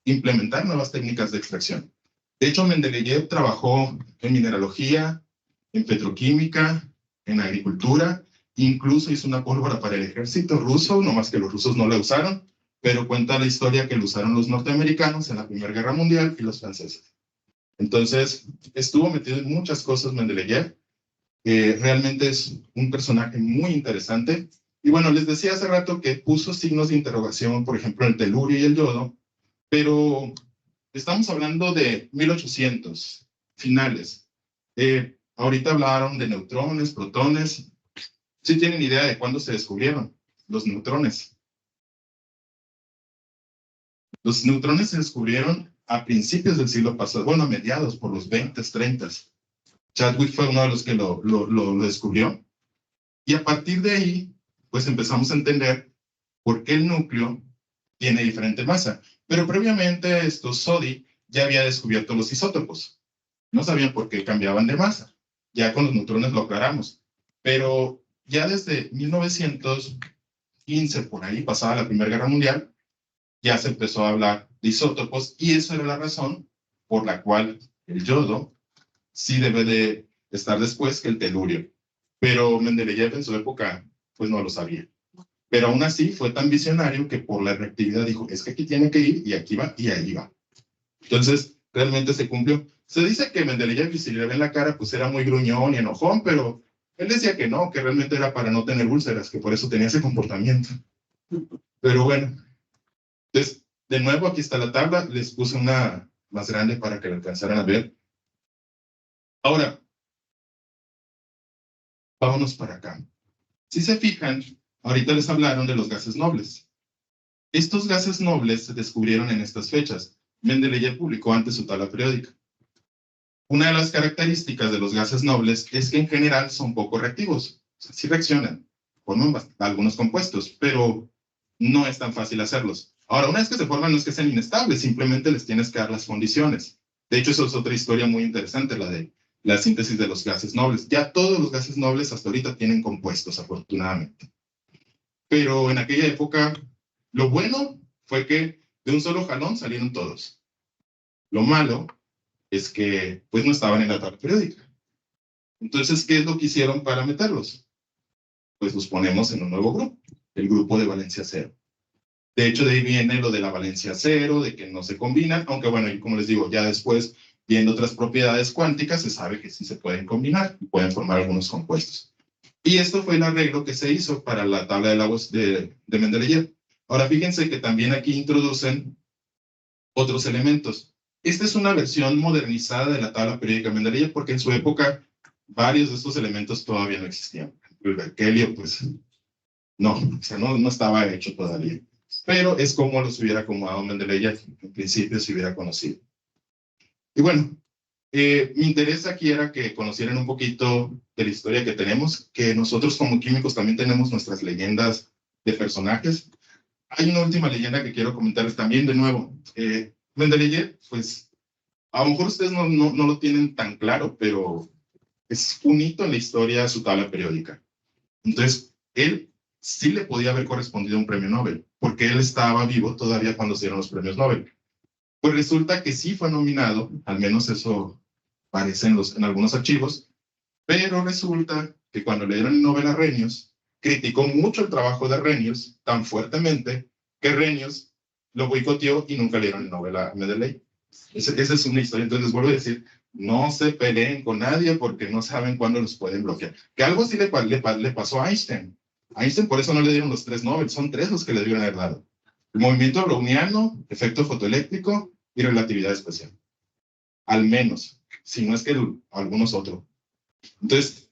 implementar nuevas técnicas de extracción. De hecho, Mendeleev trabajó en mineralogía, en petroquímica, en agricultura, incluso hizo una pólvora para el ejército ruso, no más que los rusos no la usaron, pero cuenta la historia que lo usaron los norteamericanos en la Primera Guerra Mundial y los franceses. Entonces, estuvo metido en muchas cosas Mendeleev. Realmente es un personaje muy interesante. Y bueno, les decía hace rato que puso signos de interrogación, por ejemplo, el telurio y el yodo, pero estamos hablando de 1800, finales. Ahorita hablaron de neutrones, protones. ¿Sí tienen idea de cuándo se descubrieron los neutrones? Los neutrones se descubrieron a principios del siglo pasado, bueno, a mediados, por los 20, 30. Chadwick fue uno de los que lo descubrió. Y a partir de ahí, pues empezamos a entender por qué el núcleo tiene diferente masa. Pero previamente Soddy ya había descubierto los isótopos. No sabían por qué cambiaban de masa. Ya con los neutrones lo aclaramos. Pero ya desde 1915, por ahí, pasada la Primera Guerra Mundial, ya se empezó a hablar de isótopos y esa era la razón por la cual el yodo sí debe de estar después que el telurio. Pero Mendeleev en su época, pues no lo sabía. Pero aún así fue tan visionario que por la reactividad dijo, es que aquí tiene que ir y aquí va y ahí va. Entonces, realmente se cumplió. Se dice que Mendeleev, si le ven la cara, pues era muy gruñón y enojón, pero él decía que no, que realmente era para no tener úlceras, que por eso tenía ese comportamiento. Pero bueno, entonces, de nuevo aquí está la tabla, les puse una más grande para que la alcanzaran a ver. Ahora, vámonos para acá. Si se fijan, ahorita les hablaron de los gases nobles. Estos gases nobles se descubrieron en estas fechas. Mendeleev publicó antes su tabla periódica. Una de las características de los gases nobles es que en general son poco reactivos. O sea, sí reaccionan, forman algunos compuestos, pero no es tan fácil hacerlos. Ahora, una vez que se forman, no es que sean inestables, simplemente les tienes que dar las condiciones. De hecho, eso es otra historia muy interesante, la de la síntesis de los gases nobles. Ya todos los gases nobles hasta ahorita tienen compuestos, afortunadamente. Pero en aquella época, lo bueno fue que de un solo jalón salieron todos. Lo malo es que pues no estaban en la tabla periódica. Entonces, ¿qué es lo que hicieron para meterlos? Pues los ponemos en un nuevo grupo, el grupo de valencia cero. De hecho, de ahí viene lo de la valencia cero, de que no se combinan, aunque bueno, y como les digo, ya después, viendo otras propiedades cuánticas, se sabe que sí se pueden combinar y pueden formar algunos compuestos. Y esto fue el arreglo que se hizo para la tabla de Lagos de Mendeleev. Ahora, fíjense que también aquí introducen otros elementos. Esta es una versión modernizada de la tabla periódica de Mendeleev porque en su época varios de estos elementos todavía no existían. El berkelio, pues, no, o sea, no estaba hecho todavía. Pero es como los hubiera acomodado Mendeleev, en principio se hubiera conocido. Y bueno, mi interés aquí era que conocieran un poquito de la historia que tenemos, que nosotros como químicos también tenemos nuestras leyendas de personajes. Hay una última leyenda que quiero comentarles también de nuevo. Mendeleev, pues, a lo mejor ustedes no lo tienen tan claro, pero es un hito en la historia de su tabla periódica. Entonces, él sí le podía haber correspondido un premio Nobel, porque él estaba vivo todavía cuando se dieron los premios Nobel. Pues resulta que sí fue nominado, al menos eso parece en algunos archivos, pero resulta que cuando le dieron el Nobel a Arrhenius, criticó mucho el trabajo de Arrhenius tan fuertemente que Arrhenius lo boicoteó y nunca le dieron el Nobel a Mendeleev. Esa es una historia. Entonces les vuelvo a decir, no se peleen con nadie porque no saben cuándo los pueden bloquear. Que algo así le pasó a Einstein. A Einstein por eso no le dieron los 3 Nobel, son 3 los que le debieron haber dado. El movimiento browniano, efecto fotoeléctrico y relatividad especial. Al menos, si no es que algunos otros. Entonces,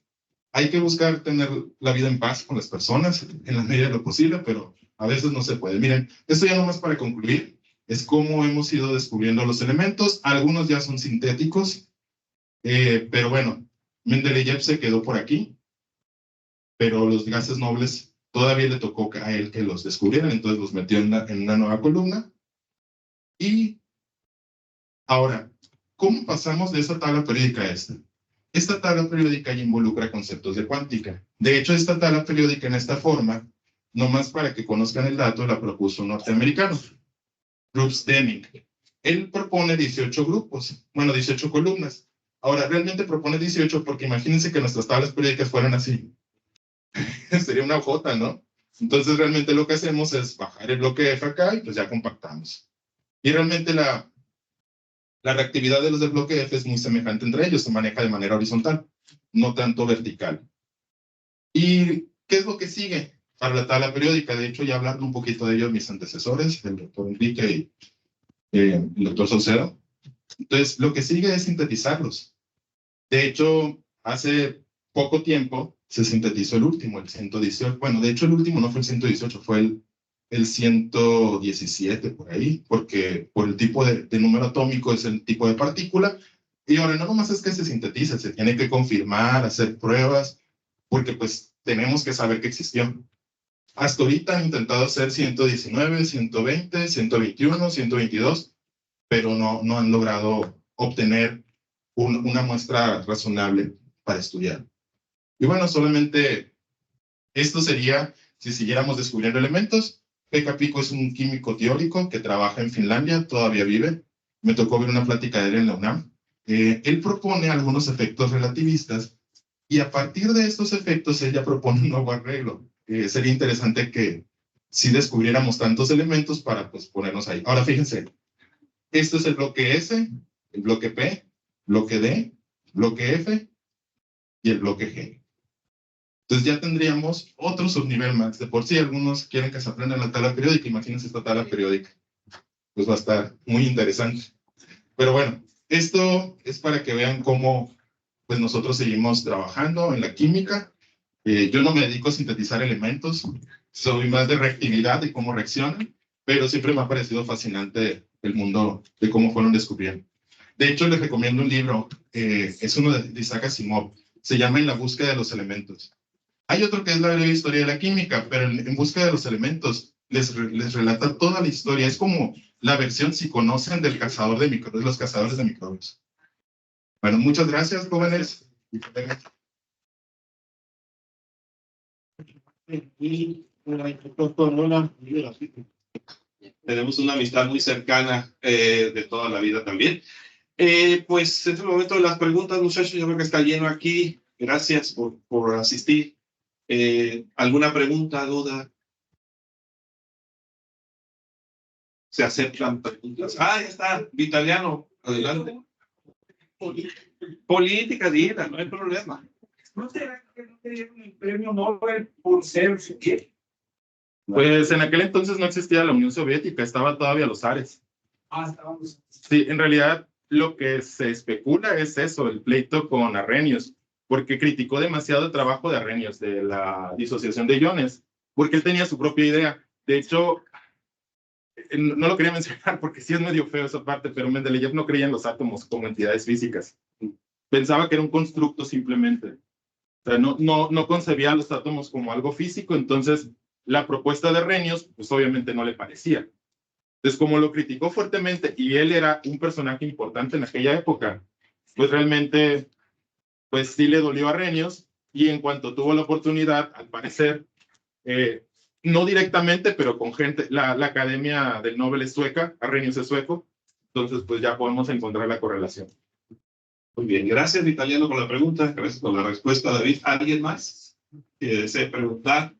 hay que buscar tener la vida en paz con las personas en la medida de lo posible, pero a veces no se puede. Miren, esto ya nomás para concluir, es cómo hemos ido descubriendo los elementos. Algunos ya son sintéticos, pero bueno, Mendeleev se quedó por aquí, pero los gases nobles todavía le tocó a él que los descubrieran, entonces los metió en una nueva columna. Y ahora, ¿cómo pasamos de esa tabla periódica a esta? Esta tabla periódica ya involucra conceptos de cuántica. De hecho, esta tabla periódica en esta forma, nomás para que conozcan el dato, la propuso un norteamericano, Brooks Deming. Él propone 18 grupos, bueno, 18 columnas. Ahora, realmente propone 18 porque imagínense que nuestras tablas periódicas fueran así. Sería una hojota, ¿no? Entonces, realmente lo que hacemos es bajar el bloque F acá y pues ya compactamos. Y realmente la reactividad de los del bloque F es muy semejante entre ellos, se maneja de manera horizontal, no tanto vertical. ¿Y qué es lo que sigue para la tabla periódica? De hecho, ya hablaron un poquito de ello mis antecesores, el doctor Enrique y el doctor Saucedo. Entonces, lo que sigue es sintetizarlos. De hecho, hace poco tiempo se sintetizó el último, el 118. Bueno, de hecho, el último no fue el 118, fue el 117 por ahí, porque por el tipo de número atómico es el tipo de partícula. Y ahora no nomás es que se sintetiza, se tiene que confirmar, hacer pruebas, porque pues tenemos que saber que existió. Hasta ahorita han intentado hacer 119, 120, 121, 122, pero no han logrado obtener una muestra razonable para estudiar. Y bueno, solamente esto sería si siguiéramos descubriendo elementos. Pekka Pikko es un químico teórico que trabaja en Finlandia, todavía vive. Me tocó ver una plática de él en la UNAM. Él propone algunos efectos relativistas y a partir de estos efectos ella propone un nuevo arreglo. Sería interesante que si descubriéramos tantos elementos para pues, ponernos ahí. Ahora fíjense, esto es el bloque S, el bloque P, bloque D, bloque F y el bloque G. Entonces ya tendríamos otro subnivel más. De por sí algunos quieren que se aprenda la tabla periódica. Imagínense esta tabla periódica. Pues va a estar muy interesante. Pero bueno, esto es para que vean cómo pues nosotros seguimos trabajando en la química. Yo no me dedico a sintetizar elementos. Soy más de reactividad, de cómo reaccionan. Pero siempre me ha parecido fascinante el mundo de cómo fueron descubriendo. De hecho, les recomiendo un libro. Es uno de Isaac Asimov. Se llama En la búsqueda de los elementos. Hay otro que es la breve historia de la química, pero en busca de los elementos les relata toda la historia. Es como la versión, si conocen, del cazador de microbios, de los cazadores de microbios. Bueno, muchas gracias, jóvenes. Tenemos una amistad muy cercana de toda la vida también. Pues es el momento de las preguntas, muchachos. Yo creo que está lleno aquí. Gracias por asistir. ¿Alguna pregunta, duda? Se aceptan preguntas. Ah, ya está, Vitaliano, adelante. Política, diga, no hay problema. ¿No será que no te dieron el premio Nobel por ser qué? Pues en aquel entonces no existía la Unión Soviética, estaba todavía los zares. Estábamos. Sí, en realidad lo que se especula es eso, el pleito con Arrhenius, porque criticó demasiado el trabajo de Arrhenius, de la disociación de iones, porque él tenía su propia idea. De hecho, no lo quería mencionar porque sí es medio feo esa parte, pero Mendeleev no creía en los átomos como entidades físicas. Pensaba que era un constructo simplemente. O sea, no concebía a los átomos como algo físico, entonces la propuesta de Arrhenius, pues obviamente no le parecía. Entonces, como lo criticó fuertemente y él era un personaje importante en aquella época, pues realmente, pues sí le dolió a Arrhenius y en cuanto tuvo la oportunidad, al parecer, no directamente, pero con gente, la Academia del Nobel es sueca, Arrhenius es sueco, entonces pues ya podemos encontrar la correlación. Muy bien, gracias, Vitaliano, por la pregunta. Gracias por la respuesta, David. ¿Alguien más que desee preguntar?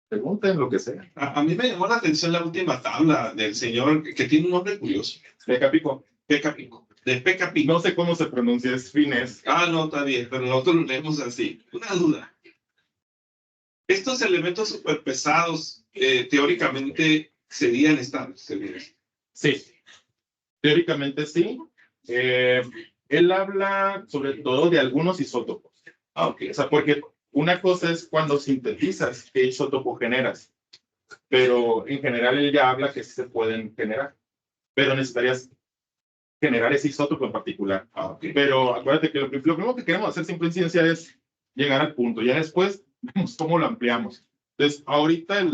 Pregunten lo que sea. A mí me llamó la atención la última tabla del señor que tiene un nombre curioso. Pekka Pikko. Pekka Pikko. De Pekka Pikko. No sé cómo se pronuncia, es finés. Ah, no, está bien, pero nosotros lo leemos así. Una duda. Estos elementos superpesados, teóricamente, serían estables. Sí, teóricamente sí. Él habla sobre todo de algunos isótopos. Okay. O sea, porque una cosa es cuando sintetizas qué isótopo generas, pero en general él ya habla que sí se pueden generar, pero necesitarías generar ese isótopo en particular. Okay. Pero acuérdate que lo primero que queremos hacer siempre en ciencia es llegar al punto, ya después vemos cómo lo ampliamos. Entonces, ahorita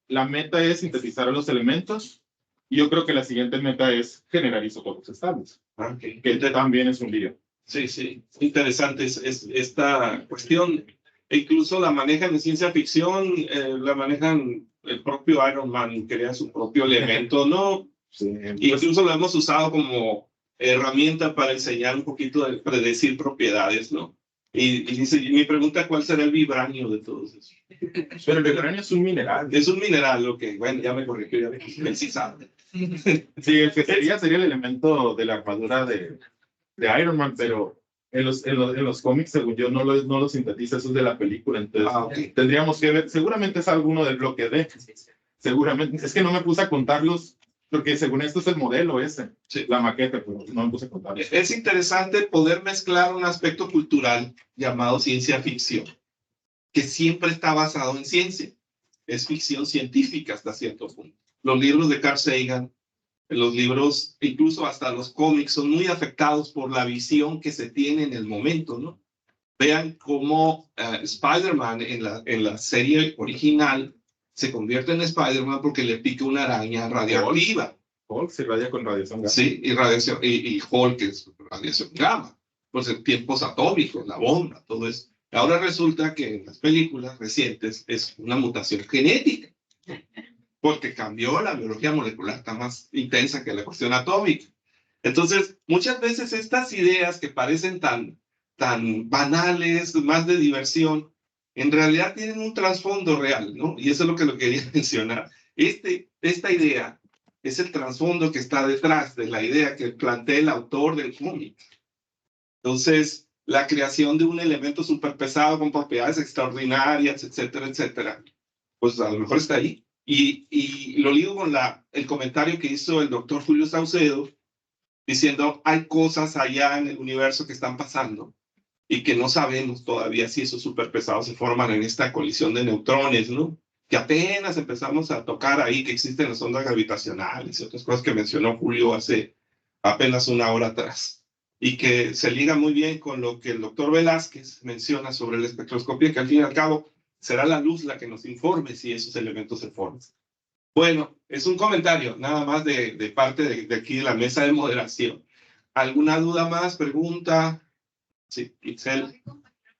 la meta es sintetizar los elementos y yo creo que la siguiente meta es generar isótopos estables, Okay. que también es un lío. Sí, sí, interesante es esta cuestión. E incluso la manejan en ciencia ficción, la manejan el propio Iron Man, crea su propio elemento, ¿no? Sí, Incluso lo hemos usado como herramienta para enseñar un poquito de predecir propiedades, ¿no? Y dice, mi pregunta, ¿cuál será el vibranio de todos esos? Pero el vibranio es un mineral. Es un mineral, ok, bueno, ya me corrigió, ya me sí sabe. Sí, el que sería el elemento de la armadura de Iron Man, pero en los cómics, según yo, no lo sintetiza, eso es de la película, entonces Okay. tendríamos que ver, seguramente es alguno del bloque D, seguramente, es que no me puse a contarlos, porque según esto es el modelo ese, Sí. la maqueta, pero no me puse a contarlos. Es interesante poder mezclar un aspecto cultural llamado ciencia ficción, que siempre está basado en ciencia. Es ficción científica hasta cierto punto. Los libros de Carl Sagan, los libros, incluso hasta los cómics, son muy afectados por la visión que se tiene en el momento, ¿no? Vean cómo Spider-Man en la serie original se convierte en Spider-Man porque le pica una araña radioactiva. Hulk se irradia con radiación gamma. Sí, y radiación, y Hulk es radiación gamma, pues en tiempos atómicos, la bomba, todo eso. Ahora resulta que en las películas recientes es una mutación genética, porque cambió la biología molecular, está más intensa que la cuestión atómica. Entonces, muchas veces estas ideas que parecen tan banales, más de diversión, en realidad tienen un trasfondo real, ¿no? Y eso es lo que quería mencionar. Esta idea es el trasfondo que está detrás de la idea que plantea el autor del cómic. Entonces, la creación de un elemento superpesado con propiedades extraordinarias, etcétera, etcétera, pues a lo mejor está ahí. Y lo ligo con el comentario que hizo el doctor Julio Saucedo, diciendo, hay cosas allá en el universo que están pasando y que no sabemos todavía si esos superpesados se forman en esta colisión de neutrones, ¿no? Que apenas empezamos a tocar ahí, que existen las ondas gravitacionales y otras cosas que mencionó Julio hace apenas una hora atrás, y que se liga muy bien con lo que el doctor Velázquez menciona sobre la espectroscopía, que al fin y al cabo será la luz la que nos informe si esos elementos se forman. Bueno, es un comentario nada más de parte de aquí de la mesa de moderación. ¿Alguna duda más? ¿Pregunta? Sí, Itzel.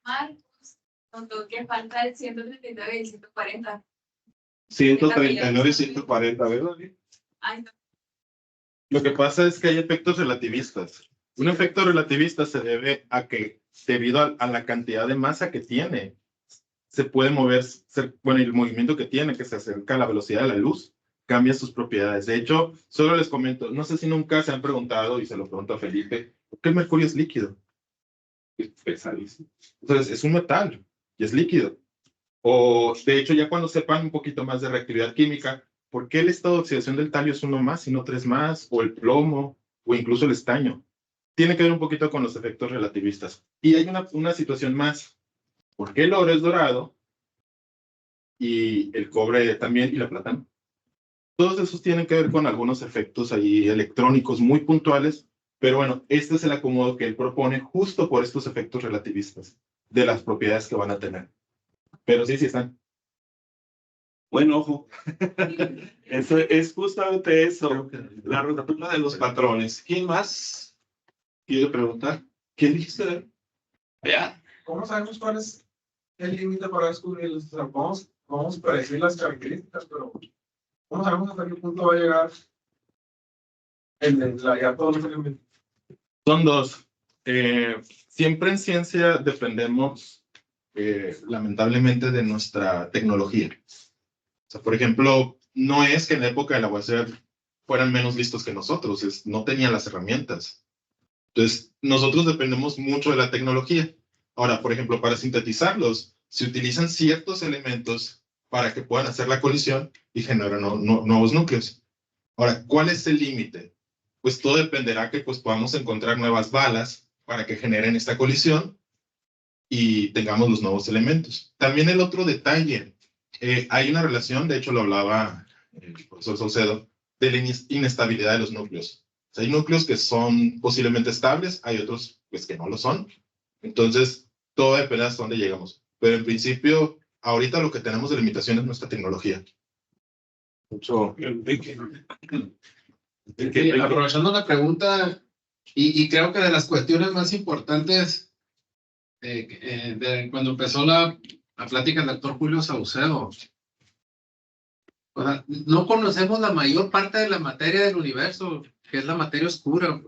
Marcos, notó que falta el 139 y el 140. 139 y 140, ¿verdad? Ay, no. Lo que pasa es que hay efectos relativistas. Un efecto relativista se debe a que, debido a la cantidad de masa que tiene, se puede mover, bueno, el movimiento que tiene, que se acerca a la velocidad de la luz, cambia sus propiedades. De hecho, solo les comento, no sé si nunca se han preguntado, y se lo pregunto a Felipe, ¿por qué el mercurio es líquido? Es pesadísimo. Entonces, es un metal y es líquido. O, de hecho, ya cuando sepan un poquito más de reactividad química, ¿por qué el estado de oxidación del talio es 1 más y no 3 más? O el plomo, o incluso el estaño. Tiene que ver un poquito con los efectos relativistas. Y hay una situación más. ¿Por qué el oro es dorado y el cobre también y la plata no? Todos esos tienen que ver con algunos efectos ahí electrónicos muy puntuales, pero bueno, este es el acomodo que él propone justo por estos efectos relativistas de las propiedades que van a tener. Pero sí están. Bueno, ojo. Eso es justamente eso, la rotatura de los patrones. ¿Quién más quiere preguntar? ¿Quién dijiste? Vea. ¿Cómo sabemos cuál es el límite para descubrirlos? O sea, podemos predecir las características, pero ¿cómo sabemos hasta qué punto va a llegar ya todos los elementos? Son dos. Siempre en ciencia dependemos, lamentablemente, de nuestra tecnología. O sea, por ejemplo, no es que en la época de Lavoisier fueran menos listos que nosotros, no tenían las herramientas. Entonces, nosotros dependemos mucho de la tecnología. Ahora, por ejemplo, para sintetizarlos, se utilizan ciertos elementos para que puedan hacer la colisión y generar nuevos núcleos. Ahora, ¿cuál es el límite? Pues todo dependerá que pues, podamos encontrar nuevas balas para que generen esta colisión y tengamos los nuevos elementos. También el otro detalle, hay una relación, de hecho lo hablaba el profesor Saucedo, de la inestabilidad de los núcleos. O sea, hay núcleos que son posiblemente estables, hay otros pues, que no lo son. Entonces, todo depende hasta dónde llegamos. Pero en principio, ahorita lo que tenemos de limitación es nuestra tecnología. Mucho. Aprovechando la pregunta, y creo que de las cuestiones más importantes cuando empezó la plática del doctor Julio Saucedo, o sea, no conocemos la mayor parte de la materia del universo, que es la materia oscura.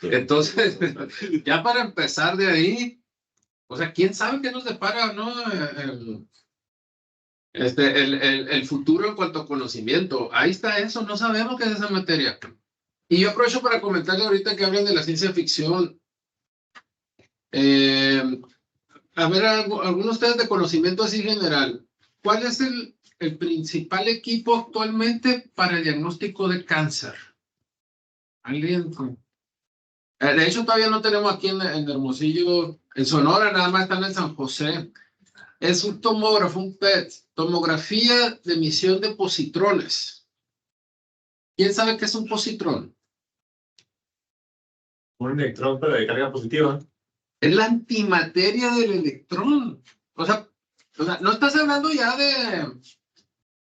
Entonces, ya para empezar de ahí, o sea, ¿quién sabe qué nos depara, no? El futuro en cuanto a conocimiento. Ahí está eso, no sabemos qué es esa materia. Y yo aprovecho para comentarle ahorita que hablan de la ciencia ficción. A ver, algunos de ustedes de conocimiento así general. ¿Cuál es el principal equipo actualmente para el diagnóstico de cáncer? ¿Alguien? De hecho, todavía no tenemos aquí en Hermosillo, en Sonora, nada más están en San José. Es un tomógrafo, un PET, tomografía de emisión de positrones. ¿Quién sabe qué es un positrón? Un electrón, pero de carga positiva. Es la antimateria del electrón. O sea, no estás hablando ya de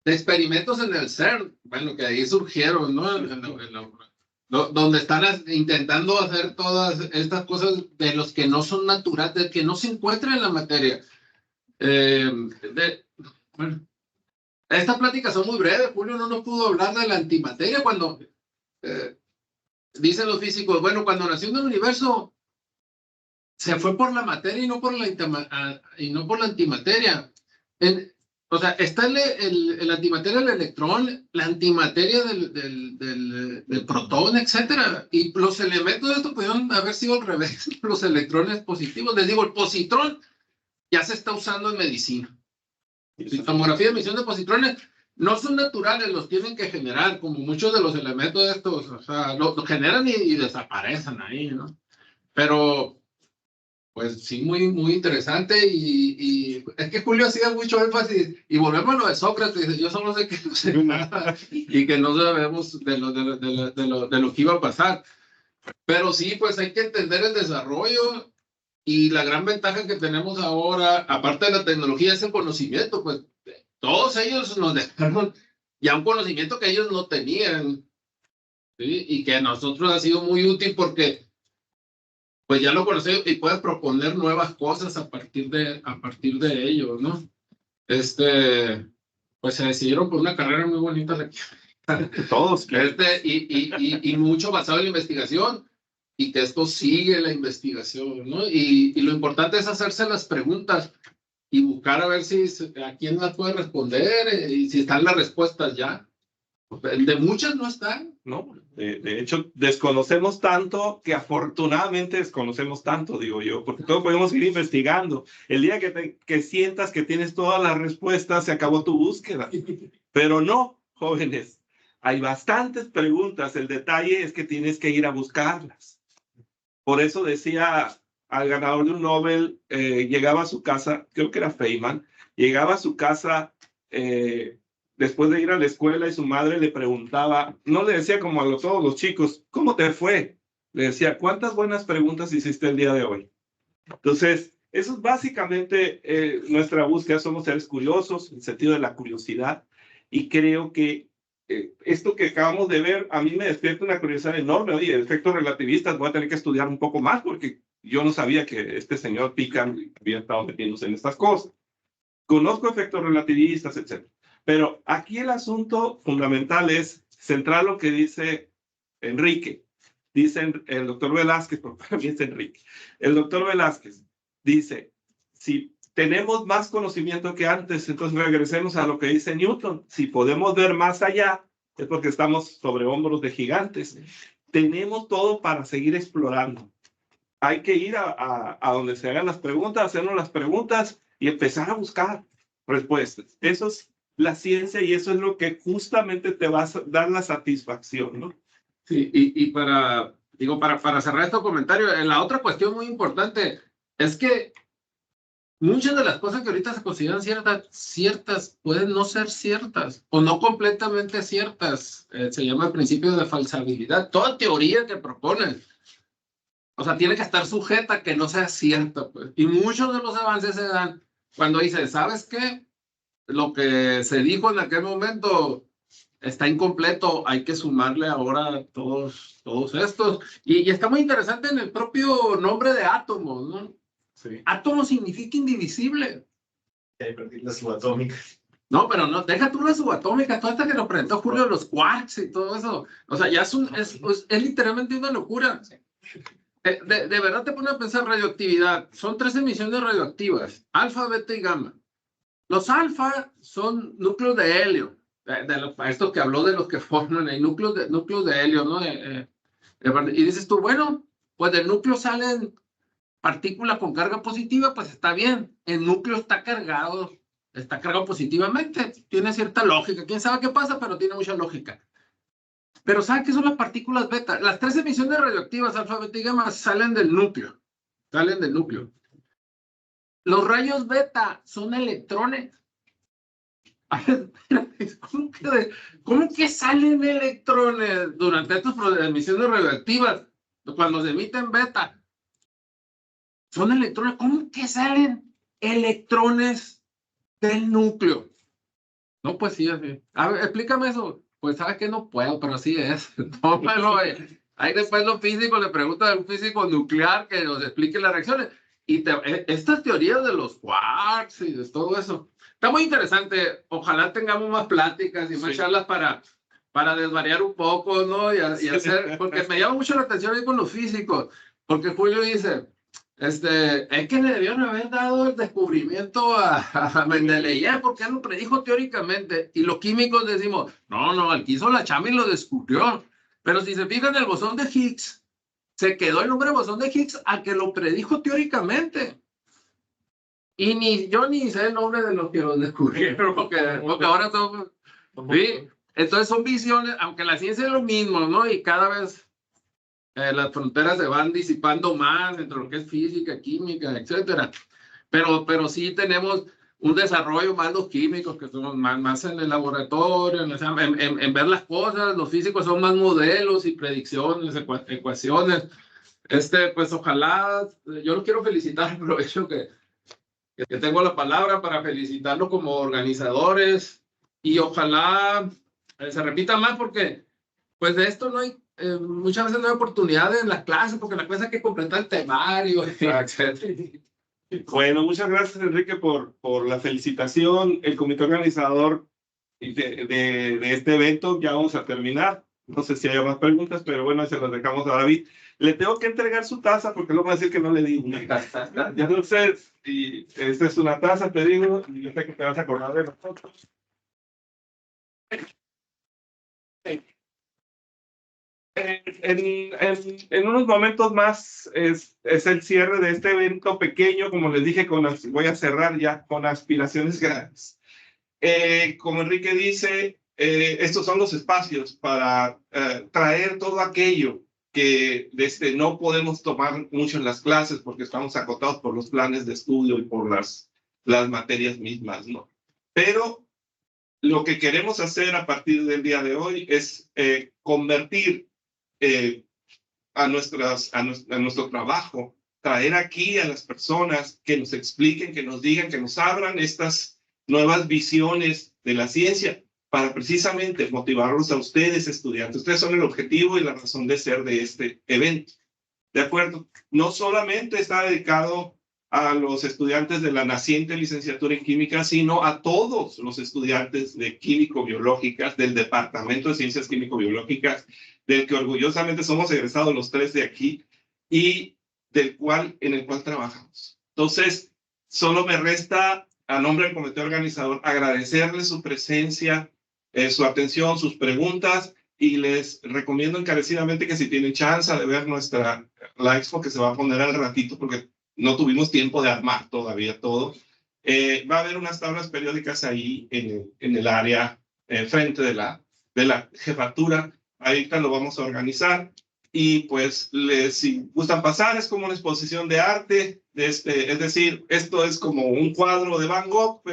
experimentos en el CERN, bueno, que ahí surgieron, ¿no? Donde están intentando hacer todas estas cosas de los que no son naturales, de que no se encuentran en la materia. Bueno, estas pláticas son muy breves. Julio no nos pudo hablar de la antimateria cuando dicen los físicos, bueno, cuando nació el universo se fue por la materia y no por la antimateria. O sea, está el antimateria del electrón, la antimateria del protón, etcétera. Y los elementos de esto pudieron haber sido al revés, los electrones positivos. Les digo, el positrón ya se está usando en medicina. La tomografía de emisión de positrones no son naturales, los tienen que generar, como muchos de los elementos de estos, o sea, lo generan y desaparecen ahí, ¿no? Pero, pues sí, muy, muy interesante y es que Julio hacía mucho énfasis y volvemos a lo de Sócrates, yo solo sé que no sé nada y que no sabemos de lo que iba a pasar, pero sí, pues hay que entender el desarrollo y la gran ventaja que tenemos ahora, aparte de la tecnología, es el conocimiento, pues todos ellos nos dejaron ya un conocimiento que ellos no tenían, ¿sí? Y que a nosotros ha sido muy útil porque pues ya lo conocemos y puedes proponer nuevas cosas a partir de ello, ¿no? Pues se decidieron por una carrera muy bonita. Todos. Y mucho basado en la investigación y que esto sigue la investigación, ¿no? Y lo importante es hacerse las preguntas y buscar a ver a quién las puede responder y si están las respuestas ya. De muchas no están. No, de hecho, desconocemos tanto que afortunadamente desconocemos tanto, digo yo, porque todos podemos ir investigando. El día que sientas que tienes todas las respuestas, se acabó tu búsqueda. Pero no, jóvenes, hay bastantes preguntas. El detalle es que tienes que ir a buscarlas. Por eso decía al ganador de un Nobel, llegaba a su casa, creo que era Feynman, llegaba a su casa después de ir a la escuela y su madre le preguntaba, no le decía como a todos los chicos, ¿cómo te fue? Le decía, ¿cuántas buenas preguntas hiciste el día de hoy? Entonces, eso es básicamente nuestra búsqueda. Somos seres curiosos, en el sentido de la curiosidad, y creo que esto que acabamos de ver, a mí me despierta una curiosidad enorme. Oye, efectos relativistas, voy a tener que estudiar un poco más, porque yo no sabía que este señor Pican había estado metiéndose en estas cosas. Conozco efectos relativistas, etc. Pero aquí el asunto fundamental es centrar lo que dice Enrique. Dice el doctor Velázquez, porque para mí es Enrique. El doctor Velázquez dice, si tenemos más conocimiento que antes, entonces regresemos a lo que dice Newton. Si podemos ver más allá, es porque estamos sobre hombros de gigantes. Tenemos todo para seguir explorando. Hay que ir a donde se hagan las preguntas, hacernos las preguntas y empezar a buscar respuestas. Eso es la ciencia y eso es lo que justamente te va a dar la satisfacción, ¿no? Sí, y para cerrar este comentario, la otra cuestión muy importante es que muchas de las cosas que ahorita se consideran ciertas pueden no ser ciertas o no completamente ciertas. Se llama el principio de falsabilidad. Toda teoría que proponen, o sea, tiene que estar sujeta a que no sea cierta, pues. Y muchos de los avances se dan cuando dicen, ¿sabes qué? Lo que se dijo en aquel momento está incompleto, hay que sumarle ahora todos estos. Y está muy interesante en el propio nombre de átomos, ¿no? Sí. Átomo significa indivisible. La subatómica. No, pero no, deja tú la subatómica, toda esta que nos presentó Julio de los quarks y todo eso. O sea, ya es literalmente una locura. De verdad te pone a pensar radioactividad. Son 3 emisiones radioactivas, alfa, beta y gamma. Los alfa son núcleos de helio, esto que habló de los que forman el núcleos de helio, ¿no? Y dices tú, bueno, pues del núcleo salen partículas con carga positiva, pues está bien. El núcleo está cargado positivamente, tiene cierta lógica. Quién sabe qué pasa, pero tiene mucha lógica. Pero ¿sabe qué son las partículas beta? Las 3 emisiones radioactivas, alfa, beta y gamma, salen del núcleo. Los rayos beta son electrones. ¿Cómo que salen electrones durante estas emisiones radioactivas? Cuando se emiten beta, son electrones. ¿Cómo que salen electrones del núcleo? No, pues sí, así. A ver, explícame eso. Pues sabes que no puedo, pero así es. Tómalo. Ahí después los físicos le preguntan a un físico nuclear que nos explique las reacciones. Y estas teorías de los quarks y de todo eso. Está muy interesante. Ojalá tengamos más pláticas y más charlas para desvariar un poco, ¿no? Y hacer, porque me llama mucho la atención ahí con los físicos. Porque Julio dice, es que le debieron haber dado el descubrimiento a Mendeleev porque él lo predijo teóricamente. Y los químicos decimos, no, el que hizo la chamba y lo descubrió. Pero si se fijan, el bosón de Higgs, se quedó el nombre bosón de Higgs a que lo predijo teóricamente. Y ni yo ni sé el nombre de los que lo descubrieron, porque ahora son... ¿sí? Entonces son visiones, aunque la ciencia es lo mismo, ¿no? Y cada vez las fronteras se van disipando más entre lo que es física, química, etcétera. Pero sí tenemos un desarrollo más los químicos, que son más en el laboratorio, en ver las cosas. Los físicos son más modelos y predicciones, ecuaciones. Pues ojalá, yo los quiero felicitar, aprovecho que tengo la palabra para felicitarlos como organizadores, y ojalá se repita más, porque pues de esto no hay, muchas veces no hay oportunidades en las clases, porque en la clase hay que completar el temario, etc. Bueno, muchas gracias, Enrique, por la felicitación. El comité organizador de este evento, ya vamos a terminar. No sé si hay más preguntas, pero bueno, se las dejamos a David. Le tengo que entregar su taza porque luego va a decir que no le di una taza. Ya no sé, y esta es una taza, te digo, y yo sé que te vas a acordar de nosotros. En unos momentos más es el cierre de este evento pequeño, como les dije, voy a cerrar ya con aspiraciones grandes. Como Enrique dice, estos son los espacios para traer todo aquello que no podemos tomar mucho en las clases porque estamos acotados por los planes de estudio y por las materias mismas, ¿no? Pero lo que queremos hacer a partir del día de hoy es convertir a nuestro trabajo, traer aquí a las personas que nos expliquen, que nos digan, que nos abran estas nuevas visiones de la ciencia para precisamente motivarlos a ustedes, estudiantes. Ustedes son el objetivo y la razón de ser de este evento. ¿De acuerdo? No solamente está dedicado a los estudiantes de la naciente licenciatura en química, sino a todos los estudiantes de químico-biológicas, del Departamento de Ciencias Químico-Biológicas, del que orgullosamente somos egresados los 3 de aquí y en el cual trabajamos. Entonces, solo me resta, a nombre del comité organizador, agradecerles su presencia, su atención, sus preguntas, y les recomiendo encarecidamente que si tienen chance de ver la expo que se va a poner al ratito, porque no tuvimos tiempo de armar todavía todo, va a haber unas tablas periódicas ahí en el área frente de la jefatura. Ahorita lo vamos a organizar y pues si gustan pasar, es como una exposición de arte, es decir, esto es como un cuadro de Van Gogh,